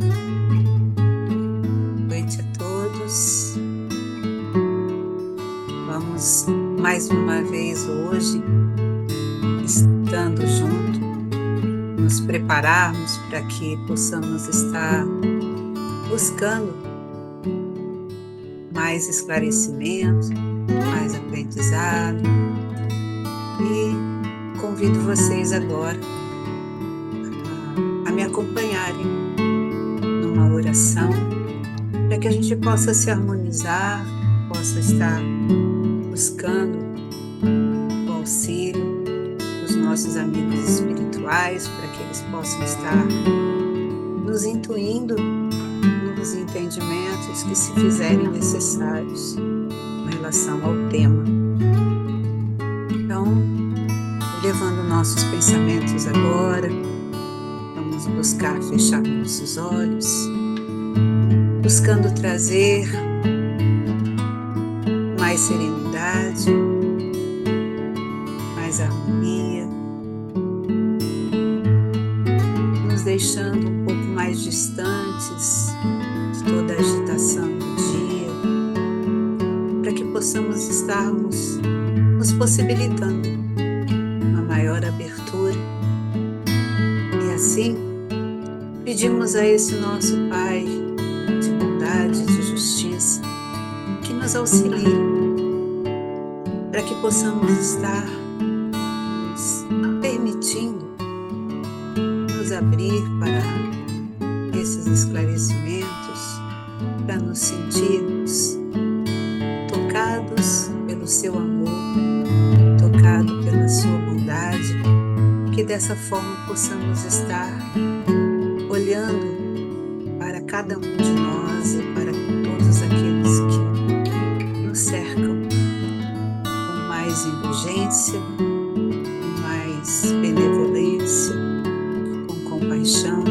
Boa noite a todos. Vamos mais uma vez hoje, estando junto, nos prepararmos para que possamos estar buscando mais esclarecimento, mais aprendizado. E convido vocês agora a me acompanharem numa oração, para que a gente possa se harmonizar, possa estar buscando o auxílio dos nossos amigos espirituais, para que eles possam estar nos intuindo nos entendimentos que se fizerem necessários com relação ao tema. Então, levando nossos pensamentos agora, vamos buscar fechar nossos olhos, buscando trazer mais serenidade, mais harmonia, nos deixando um pouco mais distantes de toda a agitação do dia, para que possamos estarmos nos possibilitando uma maior abertura. E assim, pedimos a esse nosso Pai de bondade, de justiça, que nos auxilie, para que possamos estar nos permitindo nos abrir para esses esclarecimentos, para nos sentirmos tocados pelo seu amor, tocado pela sua bondade, que dessa forma possamos estar olhando para cada um de nós e para todos aqueles que nos cercam com mais indulgência, com mais benevolência, com compaixão,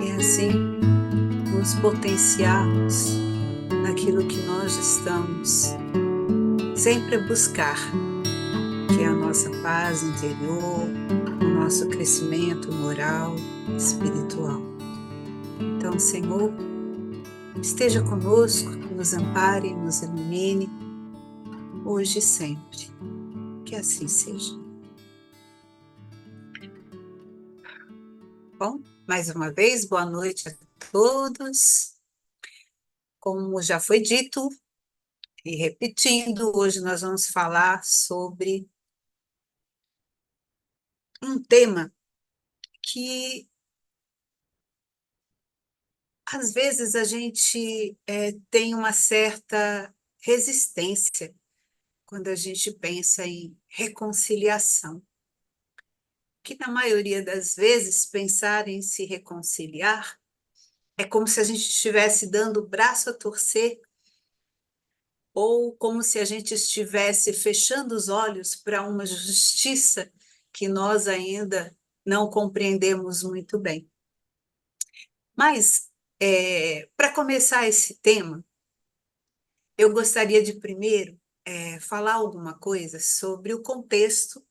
e assim nos potenciarmos naquilo que nós estamos sempre a buscar, que é a nossa paz interior, o nosso crescimento moral, espiritual. Então, Senhor, esteja conosco, nos ampare, nos ilumine, hoje e sempre. Que assim seja. Bom, mais uma vez, boa noite a todos. Como já foi dito, e repetindo, hoje nós vamos falar sobre um tema que às vezes a gente tem uma certa resistência quando a gente pensa em reconciliação. Que na maioria das vezes pensar em se reconciliar é como se a gente estivesse dando o braço a torcer, ou como se a gente estivesse fechando os olhos para uma justiça que nós ainda não compreendemos muito bem. Mas, para começar esse tema, eu gostaria de primeiro falar alguma coisa sobre o contexto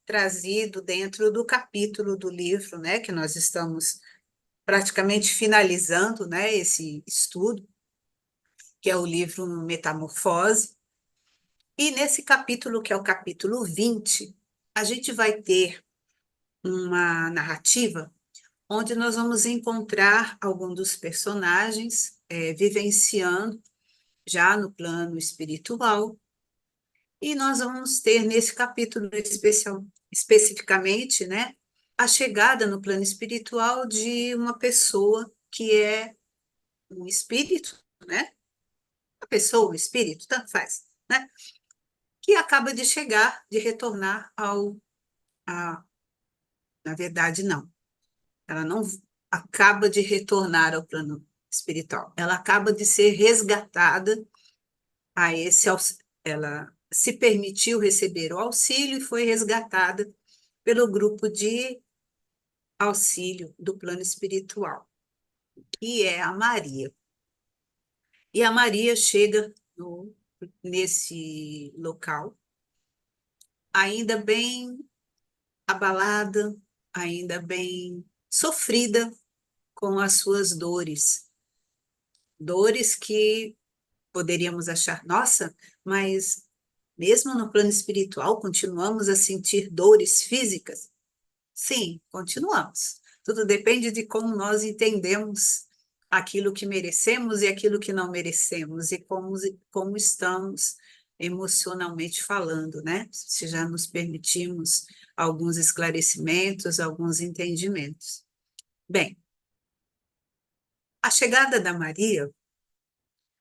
trazido dentro do capítulo do livro, né, que nós estamos praticamente finalizando, né, esse estudo, que é o livro Metamorfose. E nesse capítulo, que é o capítulo 20, a gente vai ter uma narrativa onde nós vamos encontrar algum dos personagens vivenciando já no plano espiritual, e nós vamos ter nesse capítulo especificamente, né, a chegada no plano espiritual de uma pessoa que é um espírito, né, uma pessoa, um espírito, tanto faz, né, que acaba de chegar, de retornar na verdade, não, ela não acaba de retornar ao plano espiritual, ela acaba de ser resgatada a esse auxílio. Ela se permitiu receber o auxílio e foi resgatada pelo grupo de auxílio do plano espiritual, que é a Maria. E a Maria chega nesse local, ainda bem abalada, ainda bem sofrida, com as suas dores. Dores que poderíamos achar, nossa, mas mesmo no plano espiritual continuamos a sentir dores físicas? Sim, continuamos. Tudo depende de como nós entendemos aquilo que merecemos e aquilo que não merecemos e como estamos emocionalmente falando, né? Se já nos permitimos alguns esclarecimentos, alguns entendimentos. Bem, a chegada da Maria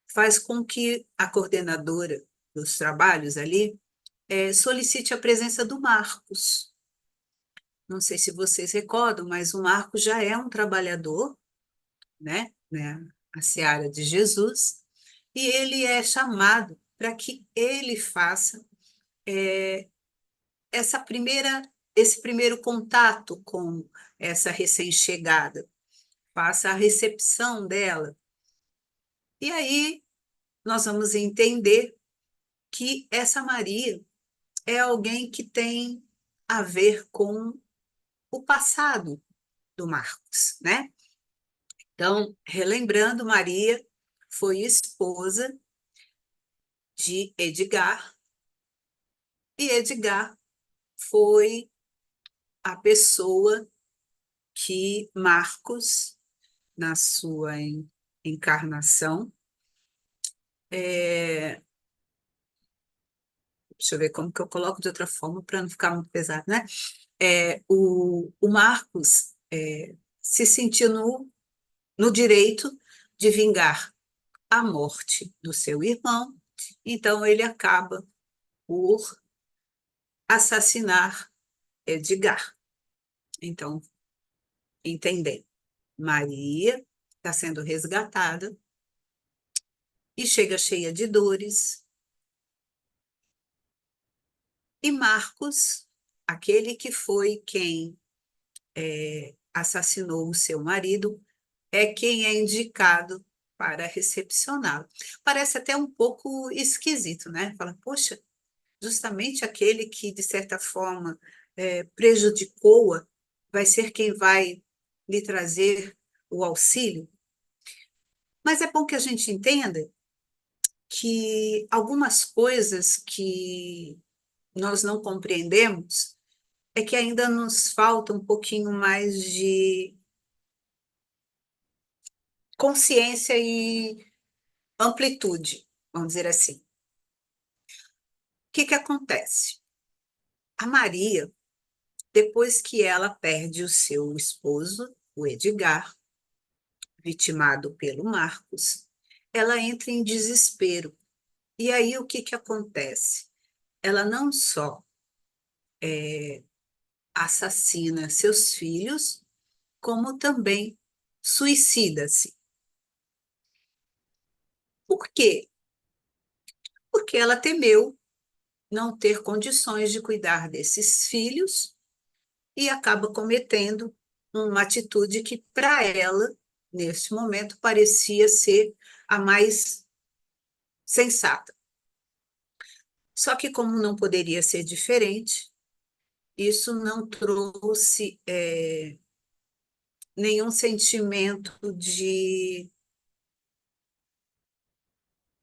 faz com que a coordenadora dos trabalhos ali solicite a presença do Marcos. Não sei se vocês recordam, mas o Marcos já é um trabalhador, né, a seara de Jesus, e ele é chamado para que ele faça é, esse primeiro contato com essa recém-chegada, faça a recepção dela. E aí nós vamos entender que essa Maria é alguém que tem a ver com o passado do Marcos, né? Então, relembrando, Maria foi esposa de Edgar, e Edgar foi a pessoa que Marcos, na sua encarnação, deixa eu ver como que eu coloco de outra forma para não ficar muito pesado, né? O Marcos se sentiu no direito de vingar a morte do seu irmão, então ele acaba por assassinar Edgar. Então, entender, Maria está sendo resgatada e chega cheia de dores, e Marcos, aquele que foi quem assassinou o seu marido, é quem é indicado para recepcioná-lo. Parece até um pouco esquisito, né? Fala, poxa, justamente aquele que, de certa forma, prejudicou-a, vai ser quem vai lhe trazer o auxílio. Mas é bom que a gente entenda que algumas coisas que nós não compreendemos é que ainda nos falta um pouquinho mais de consciência e amplitude, vamos dizer assim. O que que acontece? A Maria, depois que ela perde o seu esposo, o Edgar, vitimado pelo Marcos, ela entra em desespero. E aí o que que acontece? Ela não só assassina seus filhos, como também suicida-se. Por quê? Porque ela temeu não ter condições de cuidar desses filhos e acaba cometendo uma atitude que, para ela, nesse momento, parecia ser a mais sensata. Só que, como não poderia ser diferente, isso não trouxe nenhum sentimento de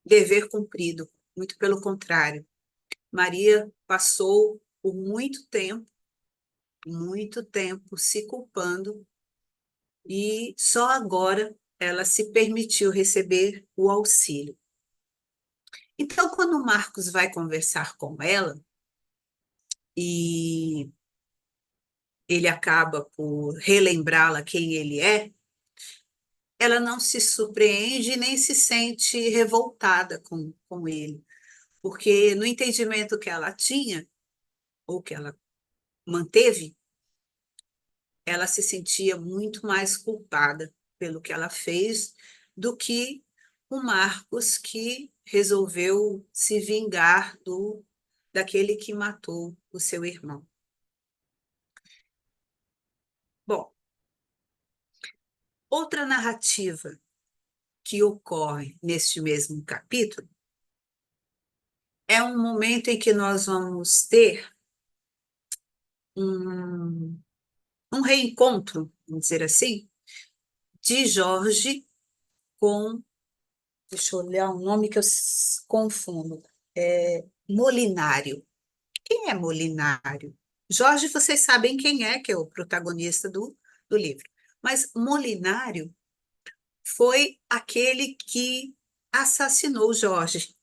dever cumprido, muito pelo contrário. Maria passou por muito tempo se culpando, e só agora ela se permitiu receber o auxílio. Então, quando o Marcos vai conversar com ela, e ele acaba por relembrá-la quem ele é, ela não se surpreende nem se sente revoltada com ele, porque no entendimento que ela tinha, ou que ela manteve, ela se sentia muito mais culpada pelo que ela fez do que o Marcos, que resolveu se vingar daquele que matou o seu irmão. Bom, outra narrativa que ocorre neste mesmo capítulo é um momento em que nós vamos ter um reencontro, vamos dizer assim, de Jorge com, deixa eu olhar um nome que eu confundo, Molinário. Quem é Molinário? Jorge, vocês sabem quem é, que é o protagonista do livro. Mas Molinário foi aquele que assassinou Jorge.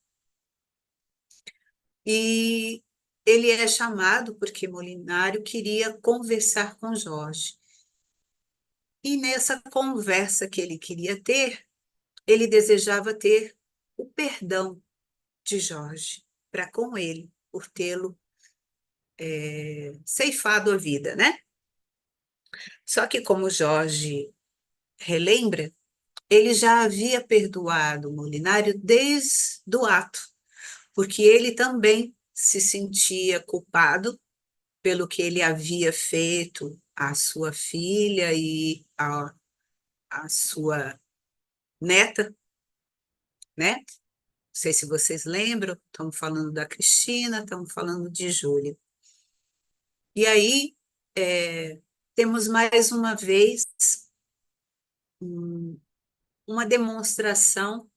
E ele é chamado porque Molinário queria conversar com Jorge. E nessa conversa que ele queria ter, ele desejava ter o perdão de Jorge para com ele, por tê-lo ceifado a vida, né? Só que, como Jorge relembra, ele já havia perdoado Molinário desde o ato, porque ele também se sentia culpado pelo que ele havia feito à sua filha e à sua neta, né? Não sei se vocês lembram, estamos falando da Cristina, estamos falando de Júlia. E aí, temos mais uma vez um, uma demonstração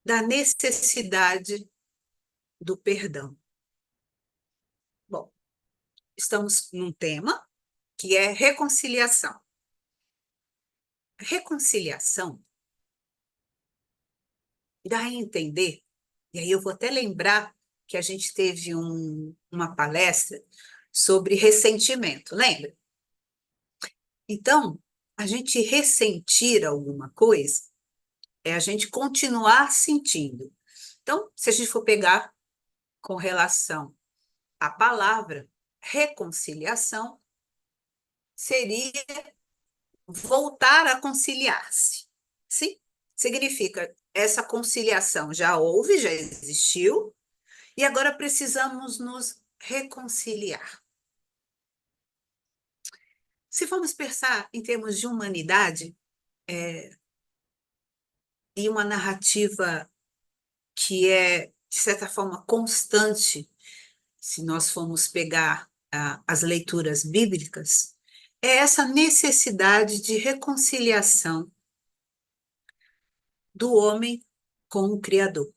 da necessidade do perdão. Bom, estamos num tema que é reconciliação. Reconciliação dá a entender, e aí eu vou até lembrar que a gente teve uma palestra sobre ressentimento, lembra? Então, a gente ressentir alguma coisa é a gente continuar sentindo. Então, se a gente for pegar com relação à palavra reconciliação, seria voltar a conciliar-se. Sim? Significa essa conciliação já houve, já existiu, e agora precisamos nos reconciliar. Se formos pensar em termos de humanidade, e uma narrativa que é, de certa forma, constante, se nós formos pegar as leituras bíblicas, é essa necessidade de reconciliação do homem com o Criador.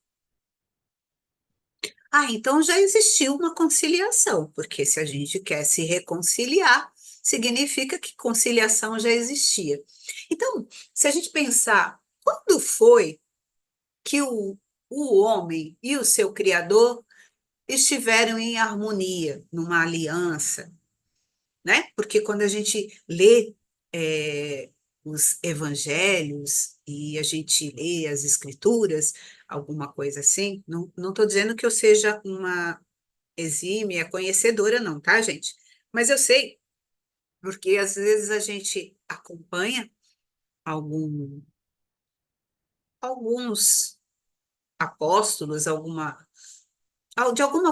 Então já existiu uma conciliação, porque se a gente quer se reconciliar, significa que conciliação já existia. Então, se a gente pensar, quando foi que o homem e o seu Criador estiveram em harmonia, numa aliança, né? Porque quando a gente lê os evangelhos e a gente lê as escrituras, alguma coisa assim, não estou dizendo que eu seja uma exímia conhecedora, não, tá, gente? Mas eu sei, porque às vezes a gente acompanha algum, alguns apóstolos, de alguma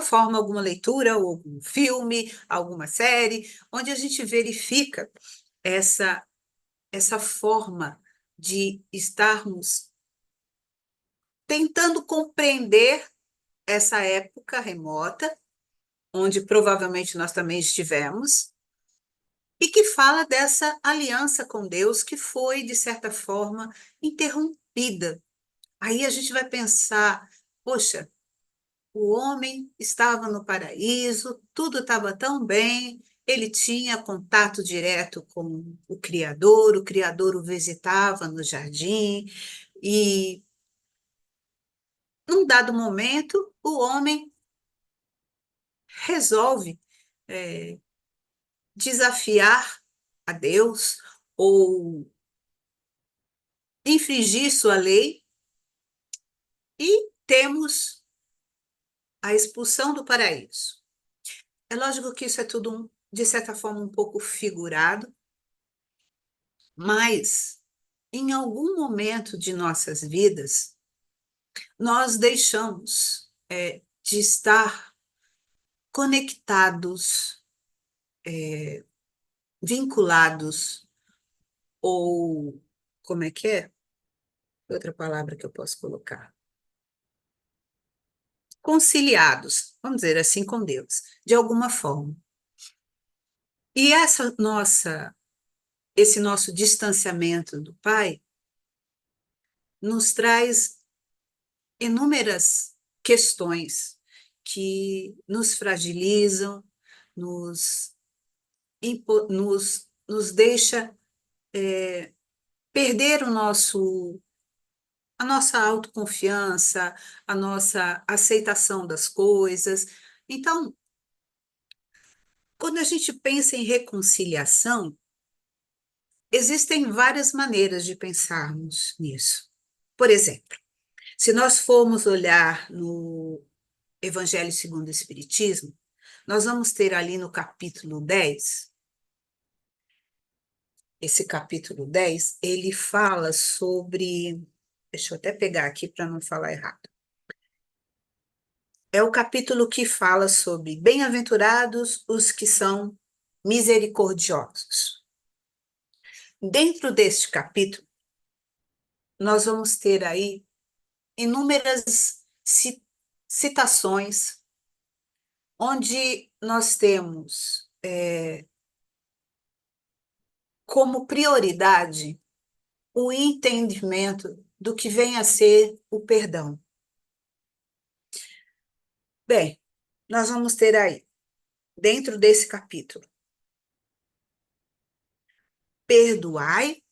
forma, alguma leitura, ou algum filme, alguma série, onde a gente verifica essa, essa forma de estarmos tentando compreender essa época remota, onde provavelmente nós também estivemos, e que fala dessa aliança com Deus que foi, de certa forma, interrompida. Aí a gente vai pensar, poxa, o homem estava no paraíso, tudo estava tão bem, ele tinha contato direto com o Criador o visitava no jardim, e num dado momento, o homem resolve desafiar a Deus ou infringir sua lei, e temos a expulsão do paraíso. É lógico que isso é tudo, de certa forma, um pouco figurado, mas em algum momento de nossas vidas, nós deixamos de estar conectados, vinculados, ou como é que é? Outra palavra que eu posso colocar. Conciliados, vamos dizer assim, com Deus, de alguma forma. E esse nosso distanciamento do Pai nos traz inúmeras questões que nos fragilizam, nos, nos deixa perder a nossa autoconfiança, a nossa aceitação das coisas. Então, quando a gente pensa em reconciliação, existem várias maneiras de pensarmos nisso. Por exemplo, se nós formos olhar no Evangelho segundo o Espiritismo, nós vamos ter ali no capítulo 10. Esse capítulo 10 ele fala sobre. Deixa eu até pegar aqui para não falar errado. É o capítulo que fala sobre bem-aventurados os que são misericordiosos. Dentro deste capítulo, nós vamos ter aí inúmeras citações onde nós temos como prioridade o entendimento do que vem a ser o perdão. Bem, nós vamos ter aí, dentro desse capítulo, perdoai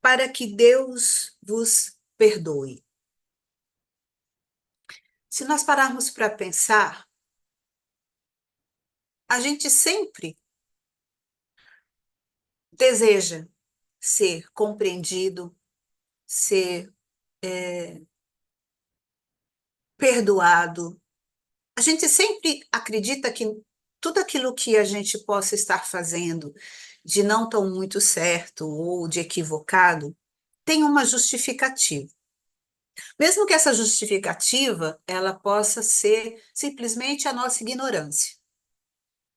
para que Deus vos perdoe. Se nós pararmos para pensar, a gente sempre deseja ser compreendido, ser perdoado. A gente sempre acredita que tudo aquilo que a gente possa estar fazendo de não tão muito certo ou de equivocado tem uma justificativa. Mesmo que essa justificativa ela possa ser simplesmente a nossa ignorância.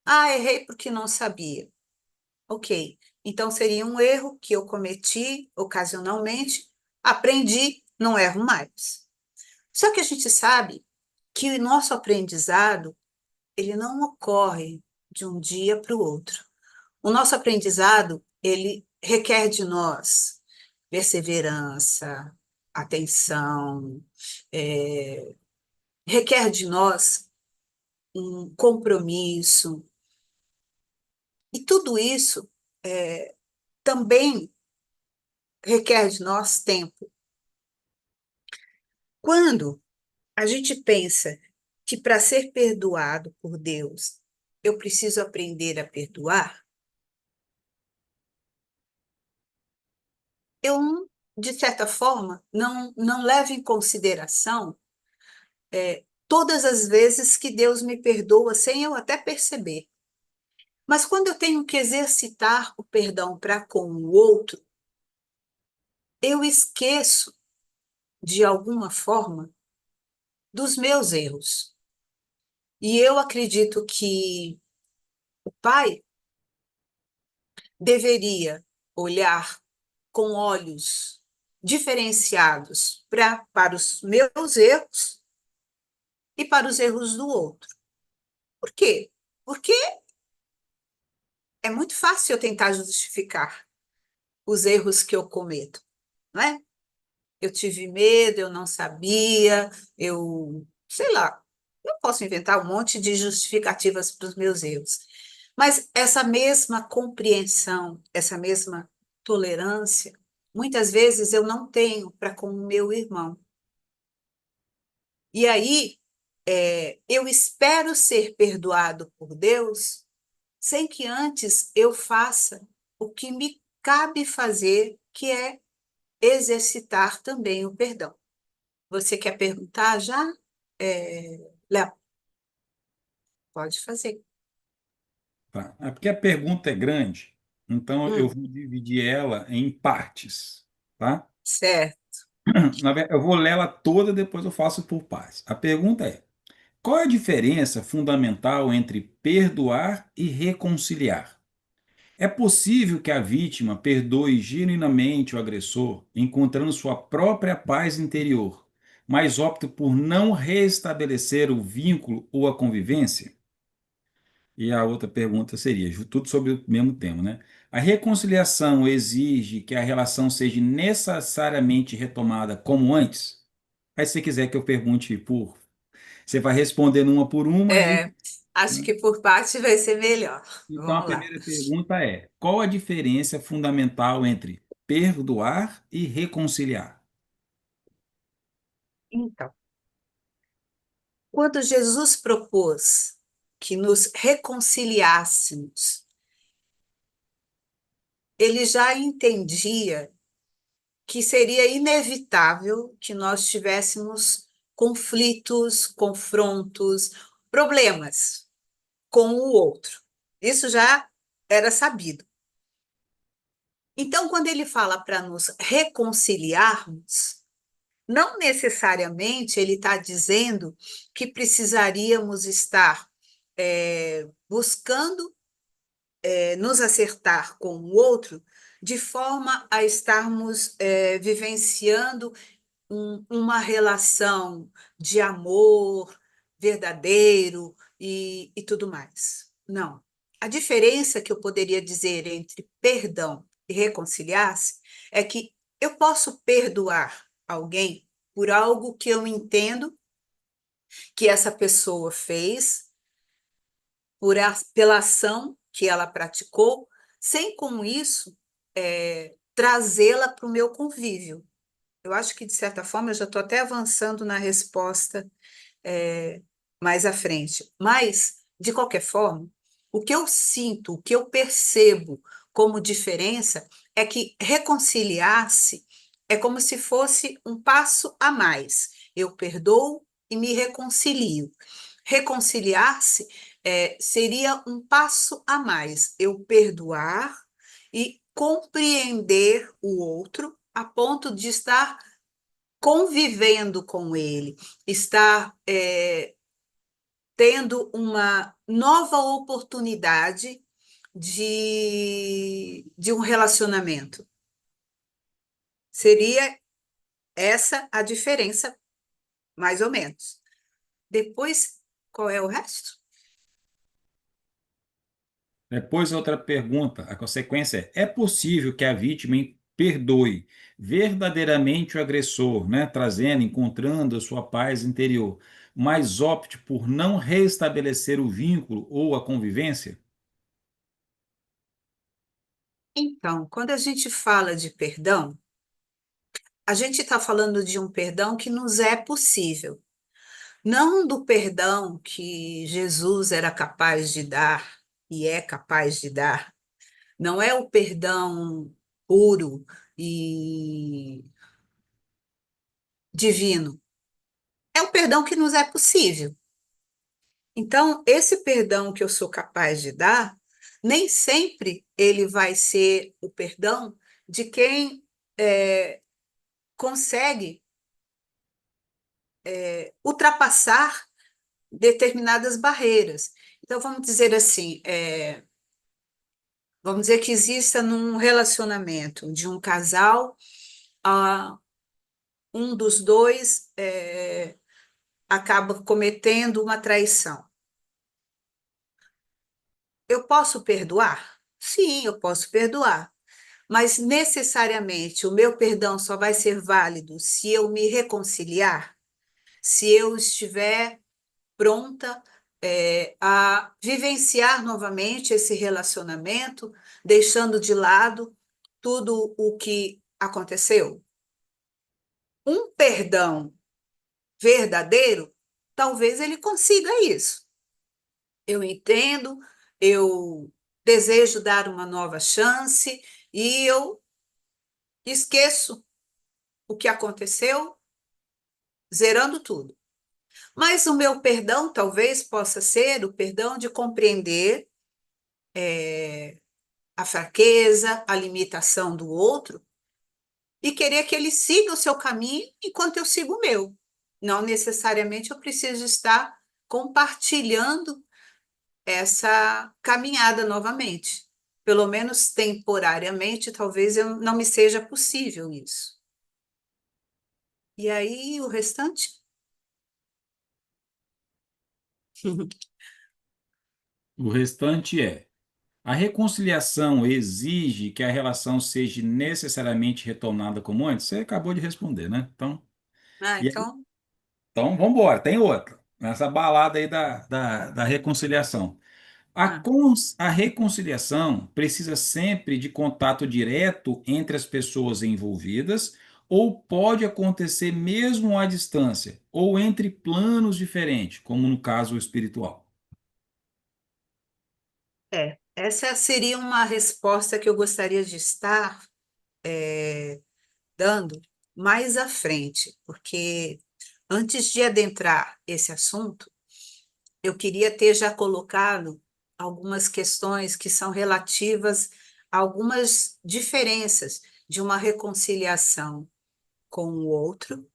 Ah, errei porque não sabia. Ok, então seria um erro que eu cometi ocasionalmente, aprendi, não erro mais. Só que a gente sabe que o nosso aprendizado, ele não ocorre de um dia para o outro. O nosso aprendizado, ele requer de nós perseverança, atenção, é, requer de nós um compromisso, e tudo isso também requer de nós tempo. Quando a gente pensa que para ser perdoado por Deus, eu preciso aprender a perdoar, eu, de certa forma, não levo em consideração todas as vezes que Deus me perdoa sem eu até perceber. Mas quando eu tenho que exercitar o perdão para com o outro, eu esqueço, de alguma forma, dos meus erros. E eu acredito que o pai deveria olhar com olhos diferenciados para os meus erros e para os erros do outro. Por quê? Porque é muito fácil eu tentar justificar os erros que eu cometo, não é? Eu tive medo, eu não sabia, eu, sei lá, eu posso inventar um monte de justificativas para os meus erros. Mas essa mesma compreensão, essa mesma tolerância, muitas vezes eu não tenho para com o meu irmão. E aí, eu espero ser perdoado por Deus sem que antes eu faça o que me cabe fazer, que é exercitar também o perdão. Você quer perguntar já? Léo, pode fazer. Tá? É porque a pergunta é grande, então eu Hum, vou dividir ela em partes, tá? certo. Eu vou ler ela toda, depois eu faço por partes. A pergunta é: qual é a diferença fundamental entre perdoar e reconciliar? É possível que a vítima perdoe genuinamente o agressor, encontrando sua própria paz interior, mas opte por não restabelecer o vínculo ou a convivência? E a outra pergunta seria, tudo sobre o mesmo tema, né? A reconciliação exige que a relação seja necessariamente retomada como antes? Aí, se você quiser que eu pergunte por. Você vai respondendo uma por uma, aí. É, acho Né? que por parte vai ser melhor. Então, a Vamos lá. primeira pergunta é: qual a diferença fundamental entre perdoar e reconciliar? Então, quando Jesus propôs que nos reconciliássemos, ele já entendia que seria inevitável que nós tivéssemos conflitos, confrontos, problemas com o outro. Isso já era sabido. Então, quando ele fala para nos reconciliarmos, não necessariamente ele está dizendo que precisaríamos estar buscando nos acertar com o outro de forma a estarmos vivenciando uma relação de amor verdadeiro e tudo mais. Não. A diferença que eu poderia dizer entre perdão e reconciliar-se é que eu posso perdoar alguém por algo que eu entendo que essa pessoa fez, pela ação que ela praticou, sem com isso trazê-la para o meu convívio. Eu acho que, de certa forma, eu já estou até avançando na resposta é, mais à frente. Mas, de qualquer forma, o que eu sinto, o que eu percebo como diferença é que reconciliar-se é como se fosse um passo a mais. Eu perdoo e me reconcilio. Reconciliar-se seria um passo a mais. Eu perdoar e compreender o outro a ponto de estar convivendo com ele, estar tendo uma nova oportunidade de um relacionamento. Seria essa a diferença, mais ou menos. Depois, qual é o resto? Depois, outra pergunta, a consequência é: é possível que a vítima perdoe verdadeiramente o agressor, né, trazendo, encontrando a sua paz interior, mas opte por não restabelecer o vínculo ou a convivência? Então, quando a gente fala de perdão, a gente está falando de um perdão que nos é possível. Não do perdão que Jesus era capaz de dar e é capaz de dar. Não é o perdão puro e divino. É o perdão que nos é possível. Então, esse perdão que eu sou capaz de dar, nem sempre ele vai ser o perdão de quem consegue ultrapassar determinadas barreiras. Então, vamos dizer assim, vamos dizer que exista num relacionamento de um casal, ah, um dos dois acaba cometendo uma traição. Eu posso perdoar? Sim, eu posso perdoar. Mas necessariamente o meu perdão só vai ser válido se eu me reconciliar, se eu estiver pronta, a vivenciar novamente esse relacionamento, deixando de lado tudo o que aconteceu. Um perdão verdadeiro, talvez ele consiga isso. Eu entendo, eu desejo dar uma nova chance e eu esqueço o que aconteceu, zerando tudo. Mas o meu perdão talvez possa ser o perdão de compreender a fraqueza, a limitação do outro e querer que ele siga o seu caminho enquanto eu sigo o meu. Não necessariamente eu preciso estar compartilhando essa caminhada novamente. Pelo menos temporariamente, talvez eu não me seja possível isso. E aí o restante? O restante é: a reconciliação exige que a relação seja necessariamente retornada como antes? Você acabou de responder, né? Então, Ah, e aí? então, Então vamos embora, tem outra. Nessa balada aí da reconciliação. ah, A reconciliação precisa sempre de contato direto entre as pessoas envolvidas, ou pode acontecer mesmo à distância, ou entre planos diferentes, como no caso espiritual. essa seria uma resposta que eu gostaria de estar dando mais à frente, porque antes de adentrar esse assunto, eu queria ter já colocado algumas questões que são relativas a algumas diferenças de uma reconciliação com o outro,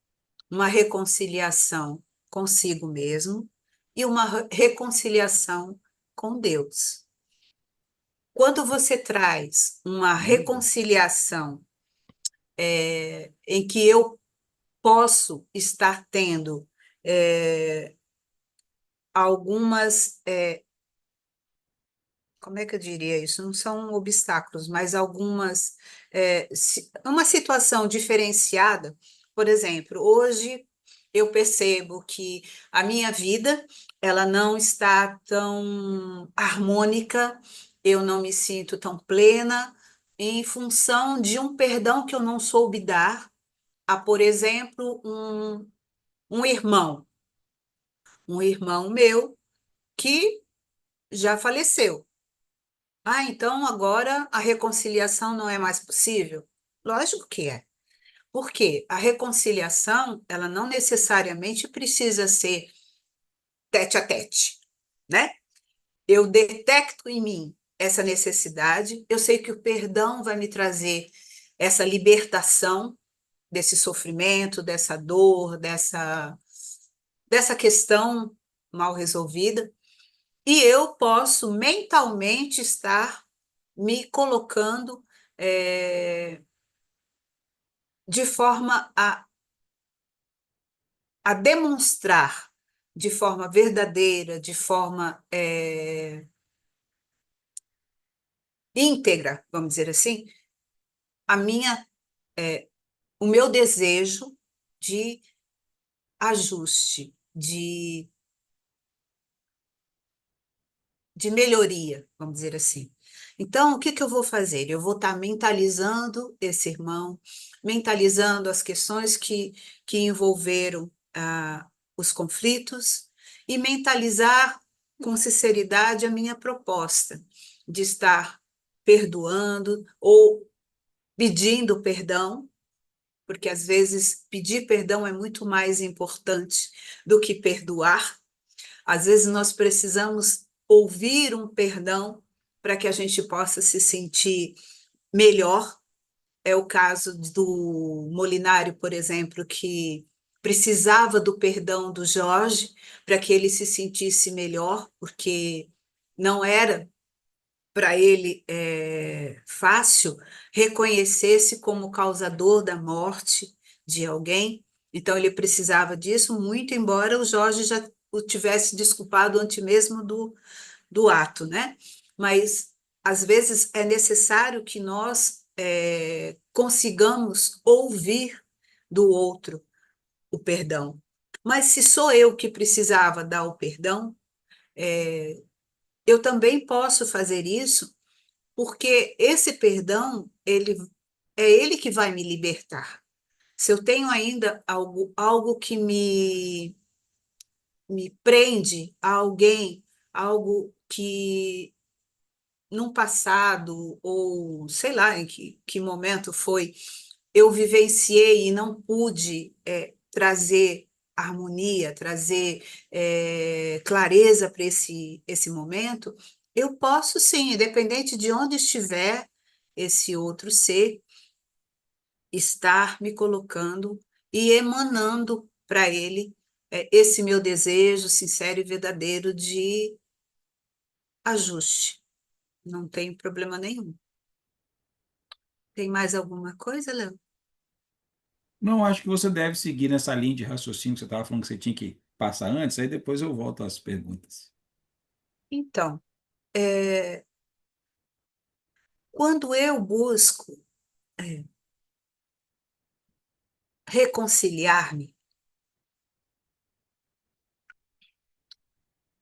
uma reconciliação consigo mesmo e uma reconciliação com Deus. Quando você traz uma reconciliação em que eu posso estar tendo algumas, como é que eu diria isso? Não são obstáculos, mas algumas, uma situação diferenciada. Por exemplo, hoje eu percebo que a minha vida, ela não está tão harmônica, eu não me sinto tão plena em função de um perdão que eu não soube dar a, por exemplo, um irmão, um irmão meu que já faleceu. Ah, então agora a reconciliação não é mais possível? Lógico que é. Porque a reconciliação, ela não necessariamente precisa ser tete a tete, né? Eu detecto em mim essa necessidade, eu sei que o perdão vai me trazer essa libertação desse sofrimento, dessa dor, dessa questão mal resolvida, e eu posso mentalmente estar me colocando de forma a demonstrar de forma verdadeira, de forma íntegra, vamos dizer assim, a minha, o meu desejo de ajuste, de melhoria, vamos dizer assim. Então, o que que eu vou fazer? Eu vou estar mentalizando esse irmão, mentalizando as questões que envolveram os conflitos e mentalizar com sinceridade a minha proposta de estar perdoando ou pedindo perdão, porque às vezes pedir perdão é muito mais importante do que perdoar. Às vezes nós precisamos ouvir um perdão para que a gente possa se sentir melhor. É o caso do Molinário, por exemplo, que precisava do perdão do Jorge para que ele se sentisse melhor, porque não era para ele fácil reconhecer-se como causador da morte de alguém. Então, ele precisava disso muito, embora o Jorge já o tivesse desculpado antes mesmo do ato, né? Mas, às vezes, é necessário que nós consigamos ouvir do outro o perdão. Mas se sou eu que precisava dar o perdão, eu também posso fazer isso porque esse perdão, é ele que vai me libertar. Se eu tenho ainda algo que me prende a alguém, algo que num passado, ou sei lá em que momento foi, eu vivenciei e não pude trazer harmonia, trazer clareza para esse momento, eu posso sim, independente de onde estiver esse outro ser, estar me colocando e emanando para ele esse meu desejo sincero e verdadeiro de ajuste. Não tem problema nenhum. Tem mais alguma coisa, Léo? Não, acho que você deve seguir nessa linha de raciocínio que você estava falando que você tinha que passar antes, aí depois eu volto às perguntas. Então. quando eu busco reconciliar-me,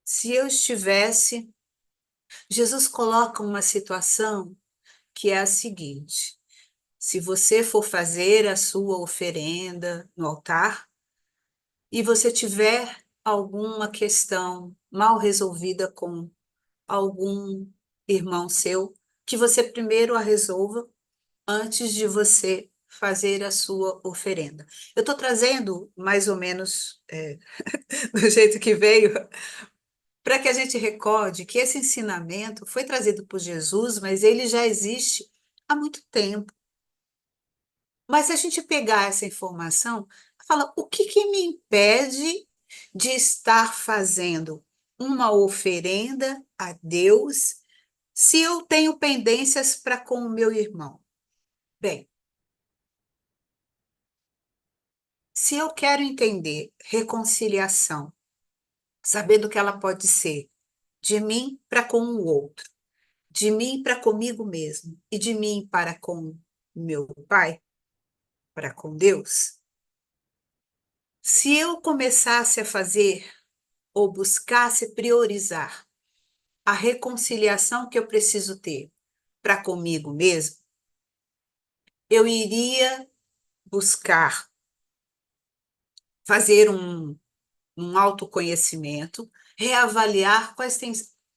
se eu estivesse. Jesus coloca uma situação que é a seguinte: se você for fazer a sua oferenda no altar e você tiver alguma questão mal resolvida com algum irmão seu, que você primeiro a resolva antes de você fazer a sua oferenda. Eu estou trazendo mais ou menos do jeito que veio, para que a gente recorde que esse ensinamento foi trazido por Jesus, mas ele já existe há muito tempo. Mas se a gente pegar essa informação, fala, o que que me impede de estar fazendo uma oferenda a Deus se eu tenho pendências para com o meu irmão? Bem, se eu quero entender reconciliação, sabendo que ela pode ser de mim para com o outro, de mim para comigo mesmo e de mim para com meu Pai, para com Deus, se eu começasse a fazer ou buscasse priorizar a reconciliação que eu preciso ter para comigo mesmo, eu iria buscar fazer um autoconhecimento, reavaliar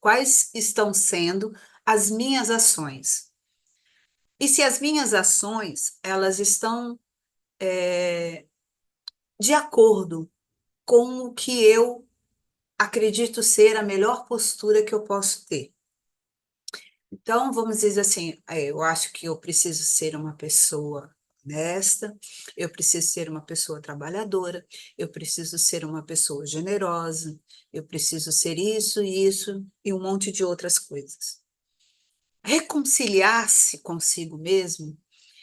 quais estão sendo as minhas ações. E se as minhas ações, elas estão de acordo com o que eu acredito ser a melhor postura que eu posso ter. Então, vamos dizer assim, eu acho que eu preciso ser uma pessoa honesta, eu preciso ser uma pessoa trabalhadora, eu preciso ser uma pessoa generosa, eu preciso ser isso e um monte de outras coisas. Reconciliar-se consigo mesmo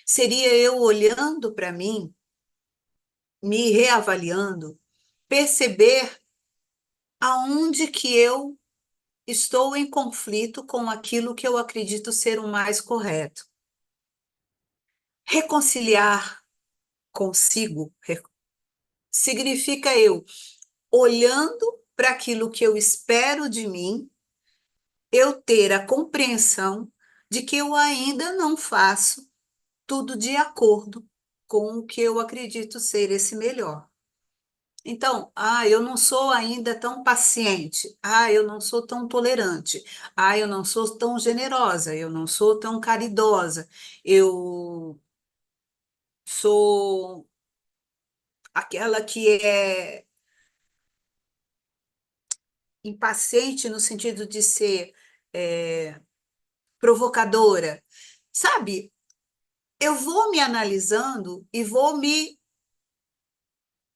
seria eu olhando para mim, me reavaliando, perceber aonde que eu estou em conflito com aquilo que eu acredito ser o mais correto. Reconciliar consigo significa eu olhando para aquilo que eu espero de mim, eu ter a compreensão de que eu ainda não faço tudo de acordo com o que eu acredito ser esse melhor. Então, eu não sou ainda tão paciente, eu não sou tão tolerante, eu não sou tão generosa, eu não sou tão caridosa, eu sou aquela que é impaciente no sentido de ser é, provocadora. Sabe, eu vou me analisando e vou me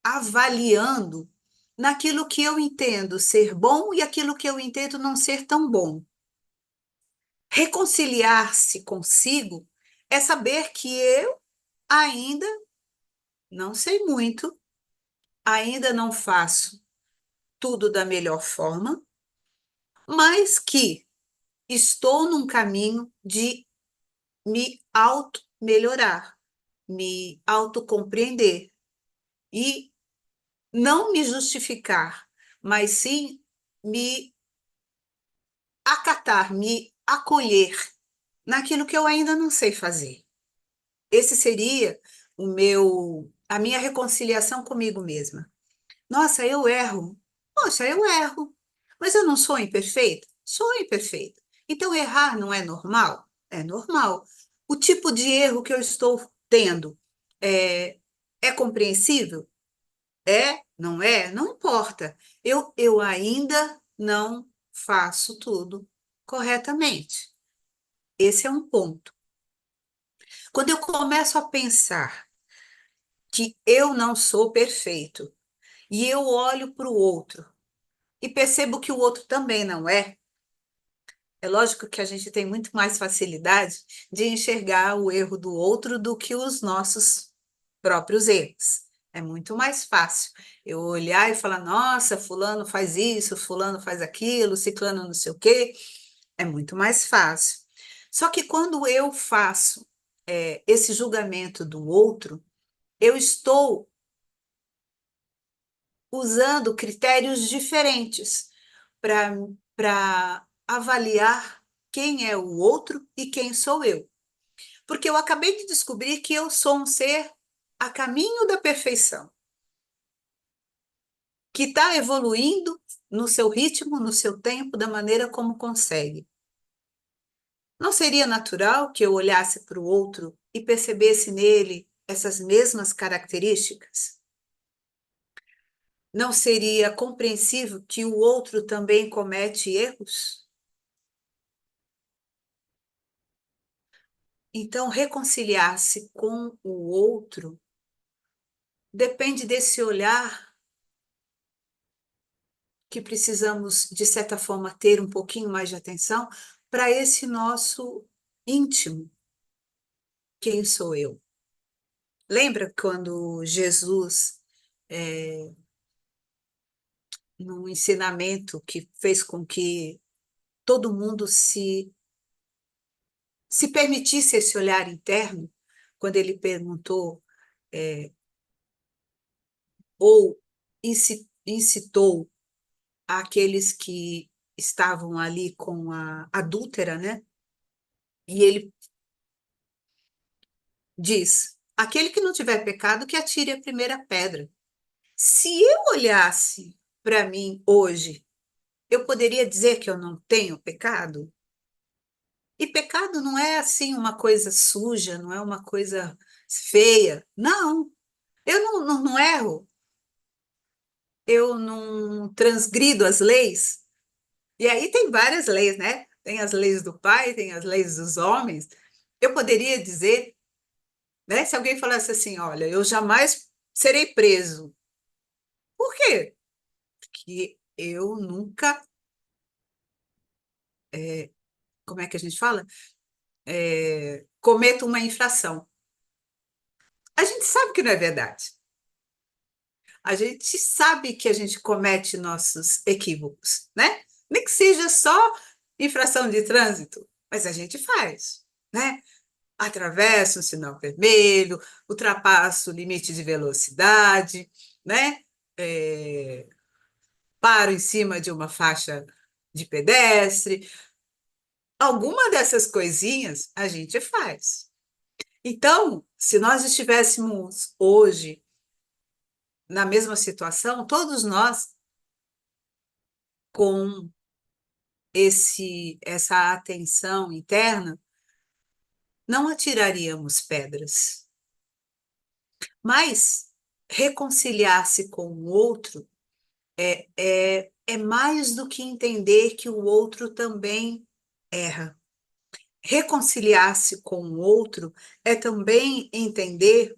avaliando naquilo que eu entendo ser bom e aquilo que eu entendo não ser tão bom. Reconciliar-se consigo é saber que eu ainda não sei muito, ainda não faço tudo da melhor forma, mas que estou num caminho de me auto-melhorar, me autocompreender e não me justificar, mas sim me acatar, me acolher naquilo que eu ainda não sei fazer. Esse seria a minha reconciliação comigo mesma. Nossa, eu erro. Poxa, eu erro. Mas eu não sou imperfeita? Sou imperfeita. Então, errar não é normal? É normal. O tipo de erro que eu estou tendo é, é compreensível? É? Não é? Não importa. Eu ainda não faço tudo corretamente. Esse é um ponto. Quando eu começo a pensar que eu não sou perfeito e eu olho para o outro e percebo que o outro também não é, é lógico que a gente tem muito mais facilidade de enxergar o erro do outro do que os nossos próprios erros. É muito mais fácil eu olhar e falar: nossa, fulano faz isso, fulano faz aquilo, ciclano não sei o quê. É muito mais fácil. Só que quando eu faço esse julgamento do outro, eu estou usando critérios diferentes para avaliar quem é o outro e quem sou eu. Porque eu acabei de descobrir que eu sou um ser a caminho da perfeição, que está evoluindo no seu ritmo, no seu tempo, da maneira como consegue. Não seria natural que eu olhasse para o outro e percebesse nele essas mesmas características? Não seria compreensível que o outro também comete erros? Então, reconciliar-se com o outro depende desse olhar que precisamos, de certa forma, ter um pouquinho mais de atenção para esse nosso íntimo. Quem sou eu? Lembra quando Jesus, num ensinamento que fez com que todo mundo se permitisse esse olhar interno, quando ele perguntou, ou incitou àqueles que estavam ali com a adúltera, né? E ele diz: aquele que não tiver pecado, que atire a primeira pedra. Se eu olhasse para mim hoje, eu poderia dizer que eu não tenho pecado? E pecado não é assim uma coisa suja, não é uma coisa feia. Não, eu não erro, eu não transgrido as leis. E aí tem várias leis, né? Tem as leis do pai, tem as leis dos homens. Eu poderia dizer, né? Se alguém falasse assim, olha, eu jamais serei preso. Por quê? Porque eu nunca, como é que a gente fala? Cometo uma infração. A gente sabe que não é verdade. A gente sabe que a gente comete nossos equívocos, né? Nem que seja só infração de trânsito, mas a gente faz, né? Atravessa um sinal vermelho, ultrapassa o limite de velocidade, né? É, paro em cima de uma faixa de pedestre. Alguma dessas coisinhas a gente faz. Então, se nós estivéssemos hoje na mesma situação, todos nós com essa atenção interna, não atiraríamos pedras. Mas reconciliar-se com o outro é mais do que entender que o outro também erra. Reconciliar-se com o outro é também entender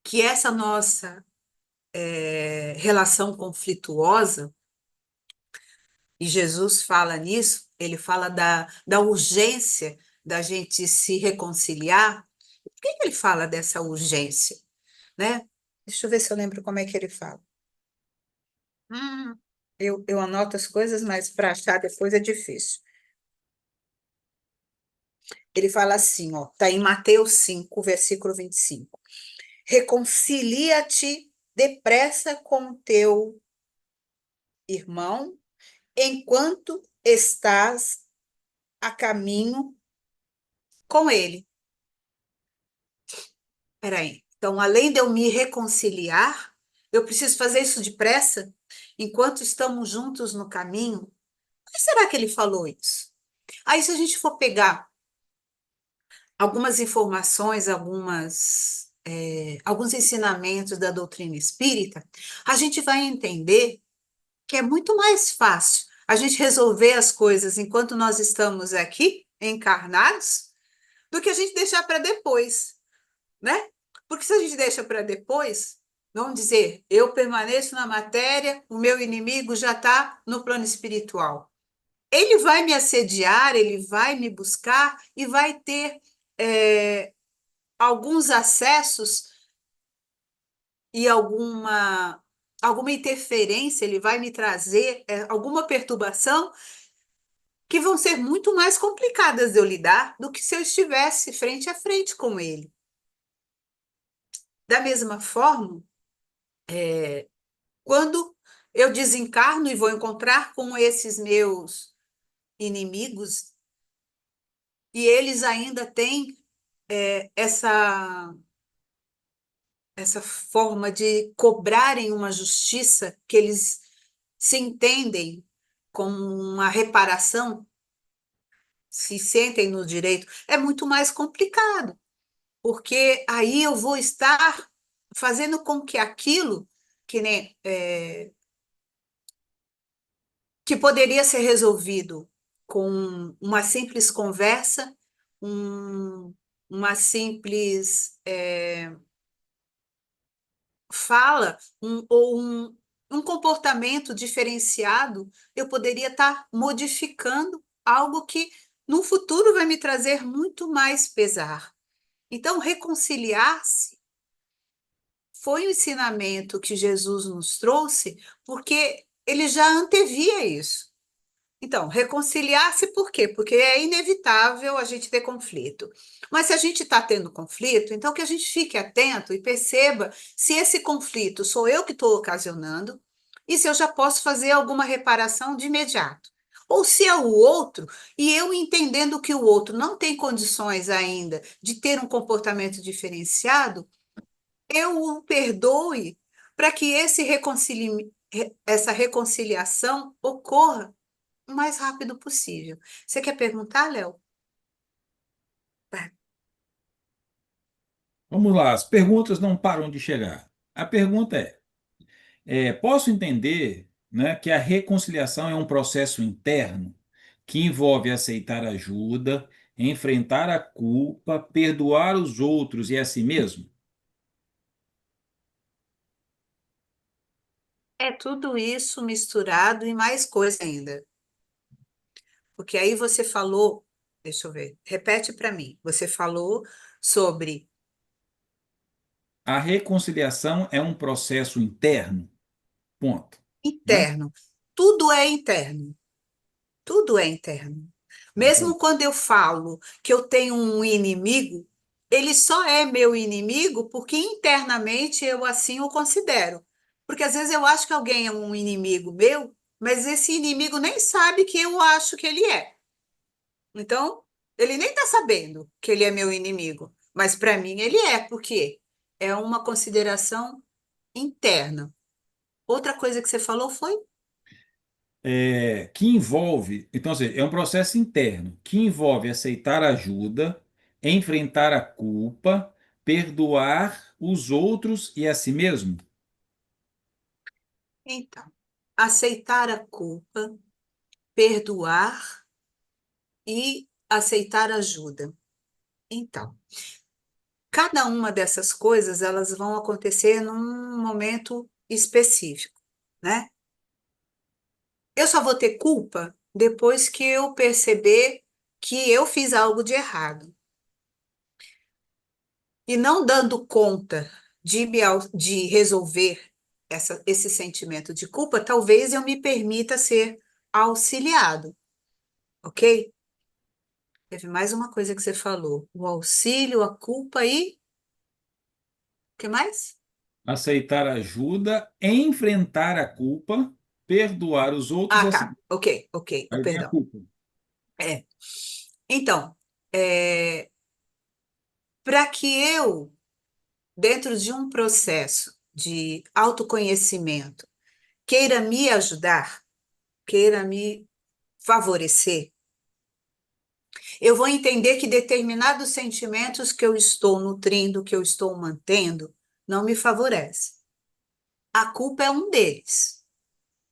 que essa nossa relação conflituosa, e Jesus fala nisso, ele fala da urgência da gente se reconciliar. Por que ele fala dessa urgência, né? Deixa eu ver se eu lembro como é que ele fala. Hum, eu anoto as coisas, mas para achar depois é difícil. Ele fala assim, ó, tá em Mateus 5, versículo 25. Reconcilia-te depressa com teu irmão enquanto estás a caminho com ele. Peraí. Então, além de eu me reconciliar, eu preciso fazer isso depressa, enquanto estamos juntos no caminho? Por que será que ele falou isso? Aí, se a gente for pegar algumas informações, alguns ensinamentos da doutrina espírita, a gente vai entender que é muito mais fácil a gente resolver as coisas enquanto nós estamos aqui, encarnados, do que a gente deixar para depois, né? Porque se a gente deixa para depois, vamos dizer, eu permaneço na matéria, o meu inimigo já está no plano espiritual. Ele vai me assediar, ele vai me buscar e vai ter é, alguns acessos e alguma interferência, ele vai me trazer alguma perturbação que vão ser muito mais complicadas de eu lidar do que se eu estivesse frente a frente com ele. Da mesma forma, quando eu desencarno e vou encontrar com esses meus inimigos, e eles ainda têm essa forma de cobrarem uma justiça que eles se entendem como uma reparação, se sentem no direito, é muito mais complicado, porque aí eu vou estar fazendo com que aquilo que nem que poderia ser resolvido com uma simples conversa, um- uma simples fala, um comportamento diferenciado, eu poderia estar modificando algo que no futuro vai me trazer muito mais pesar. Então, reconciliar-se foi o ensinamento que Jesus nos trouxe, porque ele já antevia isso. Então, reconciliar-se por quê? Porque é inevitável a gente ter conflito. Mas se a gente está tendo conflito, então que a gente fique atento e perceba se esse conflito sou eu que estou ocasionando e se eu já posso fazer alguma reparação de imediato. Ou se é o outro, e eu entendendo que o outro não tem condições ainda de ter um comportamento diferenciado, eu o perdoe para que essa reconciliação ocorra o mais rápido possível. Você quer perguntar, Léo? Vai. Vamos lá, as perguntas não param de chegar. A pergunta posso entender, né, que a reconciliação é um processo interno que envolve aceitar ajuda, enfrentar a culpa, perdoar os outros e a si mesmo? É tudo isso misturado e mais coisa ainda. Porque aí você falou, deixa eu ver, repete para mim. Você falou sobre A reconciliação é um processo interno, ponto, né? interno. Tudo é interno. Tudo é interno. Exatamente. Mesmo quando eu falo que eu tenho um inimigo, ele só é meu inimigo porque internamente eu assim o considero. Porque às vezes eu acho que alguém é um inimigo meu, mas esse inimigo nem sabe que eu acho que ele é. Então, ele nem está sabendo que ele é meu inimigo. Mas para mim ele é, porque é uma consideração interna. Outra coisa que você falou foi Que envolve, então, assim, é um processo interno que envolve aceitar ajuda, enfrentar a culpa, perdoar os outros e a si mesmo. então, aceitar a culpa, perdoar e aceitar ajuda. Então, cada uma dessas coisas, elas vão acontecer num momento específico, né? Eu só vou ter culpa depois que eu perceber que eu fiz algo de errado. E não dando conta de resolver esse sentimento de culpa, talvez eu me permita ser auxiliado, ok? Teve mais uma coisa que você falou: o auxílio, a culpa e o que mais? Aceitar ajuda, enfrentar a culpa, perdoar os outros e Ah, a si tá. mesmo. Ok, ok. Oh, Aí vem a perdão. culpa. É. Então, para que eu, dentro de um processo de autoconhecimento, queira me ajudar, queira me favorecer, eu vou entender que determinados sentimentos que eu estou nutrindo, que eu estou mantendo, não me favorece. A culpa é um deles.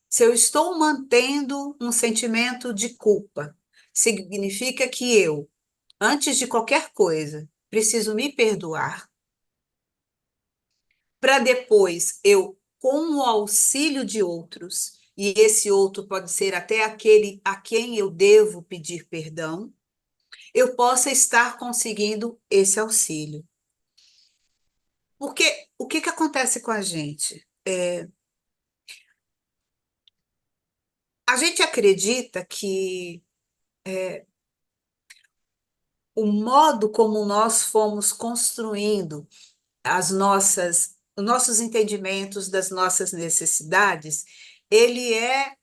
Se eu estou mantendo um sentimento de culpa, significa que eu, antes de qualquer coisa, preciso me perdoar, para depois eu, com o auxílio de outros, e esse outro pode ser até aquele a quem eu devo pedir perdão, eu possa estar conseguindo esse auxílio. Porque o que que acontece com a gente? A gente acredita que o modo como nós fomos construindo os nossos entendimentos das nossas necessidades, ele é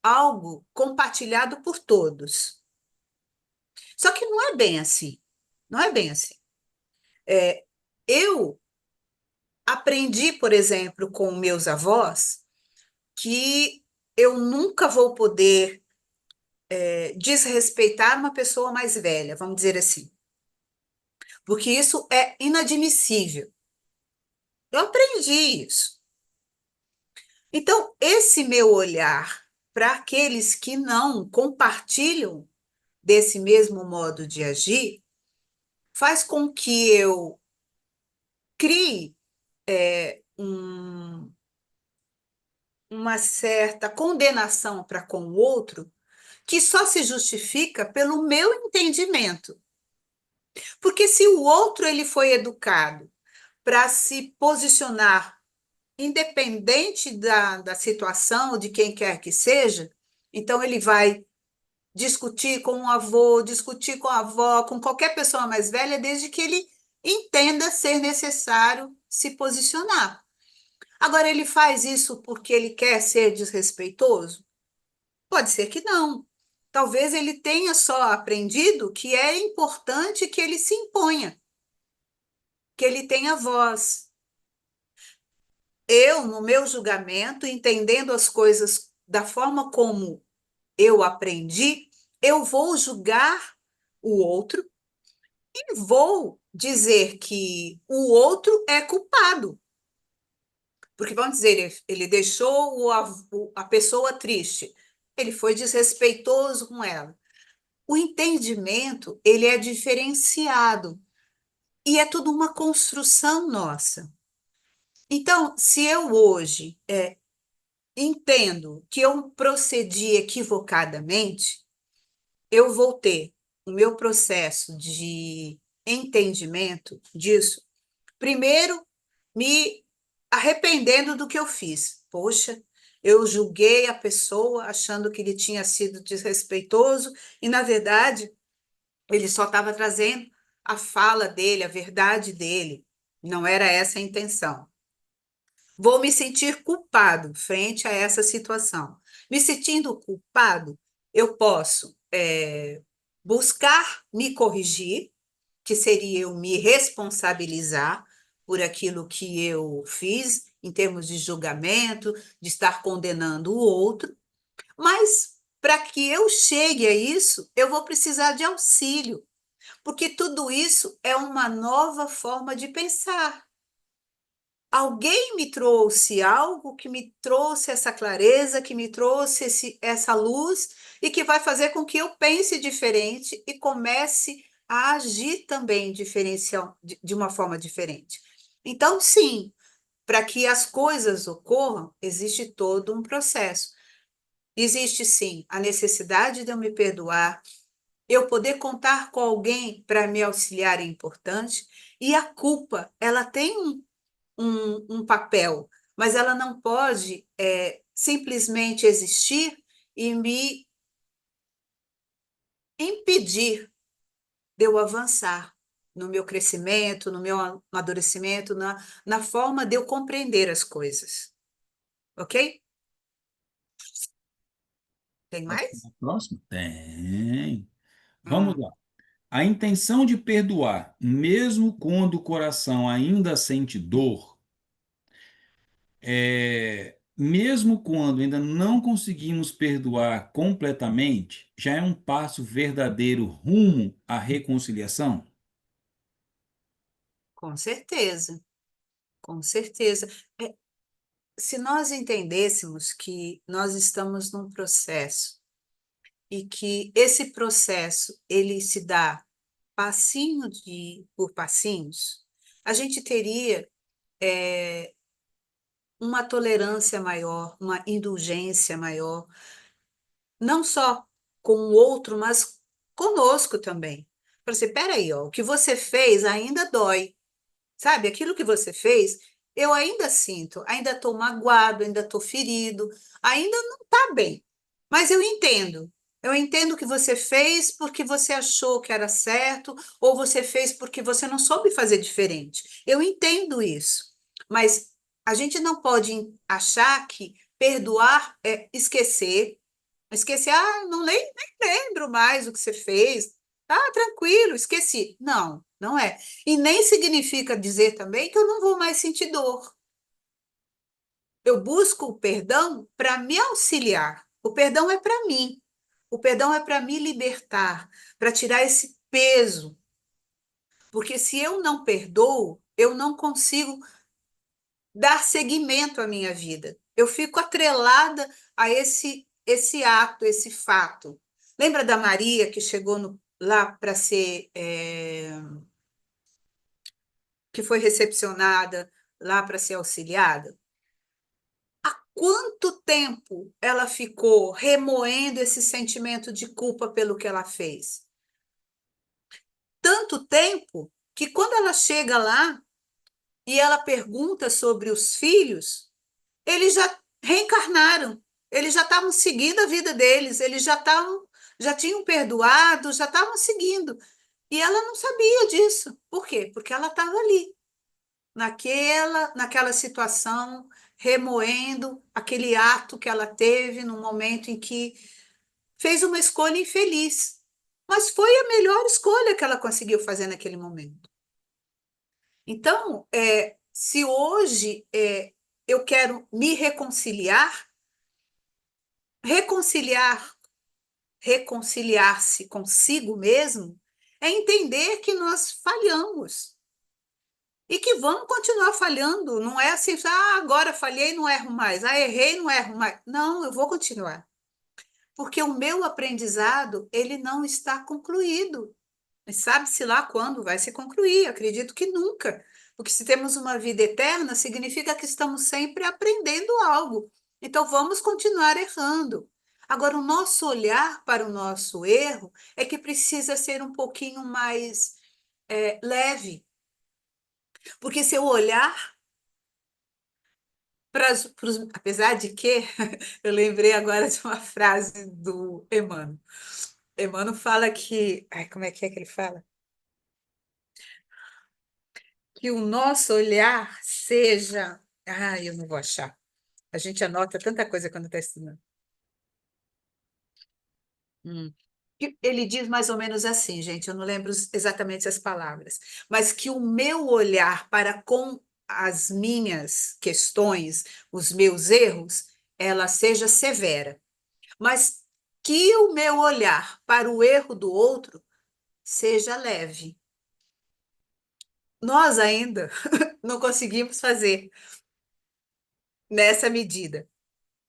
algo compartilhado por todos. Só que não é bem assim. Não é bem assim. Eu aprendi, por exemplo, com meus avós, que eu nunca vou poder desrespeitar uma pessoa mais velha, vamos dizer assim, porque isso é inadmissível. Eu aprendi isso. Então, esse meu olhar para aqueles que não compartilham desse mesmo modo de agir faz com que eu crie uma certa condenação para com o outro que só se justifica pelo meu entendimento. Porque se o outro ele foi educado para se posicionar independente da situação, de quem quer que seja, então ele vai discutir com o avô, discutir com a avó, com qualquer pessoa mais velha, desde que ele entenda ser necessário se posicionar. Agora, ele faz isso porque ele quer ser desrespeitoso? Pode ser que não. Talvez ele tenha só aprendido que é importante que ele se imponha, que ele tenha voz. Eu, no meu julgamento, entendendo as coisas da forma como eu aprendi, eu vou julgar o outro e vou dizer que o outro é culpado. Porque vamos dizer, ele deixou a pessoa triste, ele foi desrespeitoso com ela. O entendimento, ele é diferenciado e é tudo uma construção nossa. Então, se eu hoje entendo que eu procedi equivocadamente, eu vou ter o meu processo de entendimento disso, primeiro me arrependendo do que eu fiz. Poxa, eu julguei a pessoa achando que ele tinha sido desrespeitoso e, na verdade, ele só estava trazendo a fala dele, a verdade dele. Não era essa a intenção. Vou me sentir culpado frente a essa situação. Me sentindo culpado, eu posso buscar me corrigir, que seria eu me responsabilizar por aquilo que eu fiz, em termos de julgamento, de estar condenando o outro, mas para que eu chegue a isso, eu vou precisar de auxílio, porque tudo isso é uma nova forma de pensar. Alguém me trouxe algo que me trouxe essa clareza, que me trouxe essa luz e que vai fazer com que eu pense diferente e comece a agir também de uma forma diferente. Então, sim, para que as coisas ocorram, existe todo um processo. Existe, sim, a necessidade de eu me perdoar, eu poder contar com alguém para me auxiliar é importante, e a culpa, ela tem um papel, mas ela não pode simplesmente existir e me impedir de eu avançar no meu crescimento, no meu amadurecimento, na forma de eu compreender as coisas. Ok? Tem Pode ser mais? a próxima? Tem. Vamos Hum, lá. A intenção de perdoar, mesmo quando o coração ainda sente dor, mesmo quando ainda não conseguimos perdoar completamente, já é um passo verdadeiro rumo à reconciliação? com certeza, com certeza. É, se nós entendêssemos que nós estamos num processo e que esse processo ele se dá por passinhos, a gente teria uma tolerância maior, uma indulgência maior, não só com o outro, mas conosco também. Para você, peraí, ó, o que você fez ainda dói, sabe? Aquilo que você fez, eu ainda sinto, ainda estou magoado, ainda estou ferido, ainda não está bem, mas eu entendo. Eu entendo que você fez porque você achou que era certo, ou você fez porque você não soube fazer diferente. Eu entendo isso. Mas a gente não pode achar que perdoar é esquecer. Esquecer, não nem lembro mais o que você fez. Ah, tranquilo, esqueci. Não, não é. E nem significa dizer também que eu não vou mais sentir dor. Eu busco o perdão para me auxiliar. O perdão é para mim. O perdão é para me libertar, para tirar esse peso. Porque se eu não perdoo, eu não consigo dar seguimento à minha vida. Eu fico atrelada a esse ato, esse fato. Lembra da Maria que chegou lá para ser, que foi recepcionada lá para ser auxiliada? Quanto tempo ela ficou remoendo esse sentimento de culpa pelo que ela fez? Tanto tempo que quando ela chega lá e ela pergunta sobre os filhos, eles já reencarnaram, eles já estavam seguindo a vida deles, eles já tinham perdoado, já estavam seguindo. E ela não sabia disso. Por quê? Porque ela estava ali, naquela situação, remoendo aquele ato que ela teve no momento em que fez uma escolha infeliz. Mas foi a melhor escolha que ela conseguiu fazer naquele momento. Então, se hoje eu quero me reconciliar, reconciliar-se consigo mesmo, é entender que nós falhamos e que vamos continuar falhando. Não é assim, agora falhei, não erro mais. Errei, não erro mais. Não, eu vou continuar. Porque o meu aprendizado, ele não está concluído. Mas sabe-se lá quando vai se concluir? Acredito que nunca. Porque se temos uma vida eterna, significa que estamos sempre aprendendo algo. Então vamos continuar errando. Agora, o nosso olhar para o nosso erro é que precisa ser um pouquinho mais leve. Porque se eu olhar apesar de que eu lembrei agora de uma frase do Emmanuel. Emmanuel fala que. Ai, como é que ele fala? Que o nosso olhar seja. Ai, eu não vou achar. A gente anota tanta coisa quando está estudando. Ele diz mais ou menos assim, gente, eu não lembro exatamente as palavras, mas que o meu olhar para com as minhas questões, os meus erros, ela seja severa, mas que o meu olhar para o erro do outro seja leve. Nós ainda não conseguimos fazer nessa medida.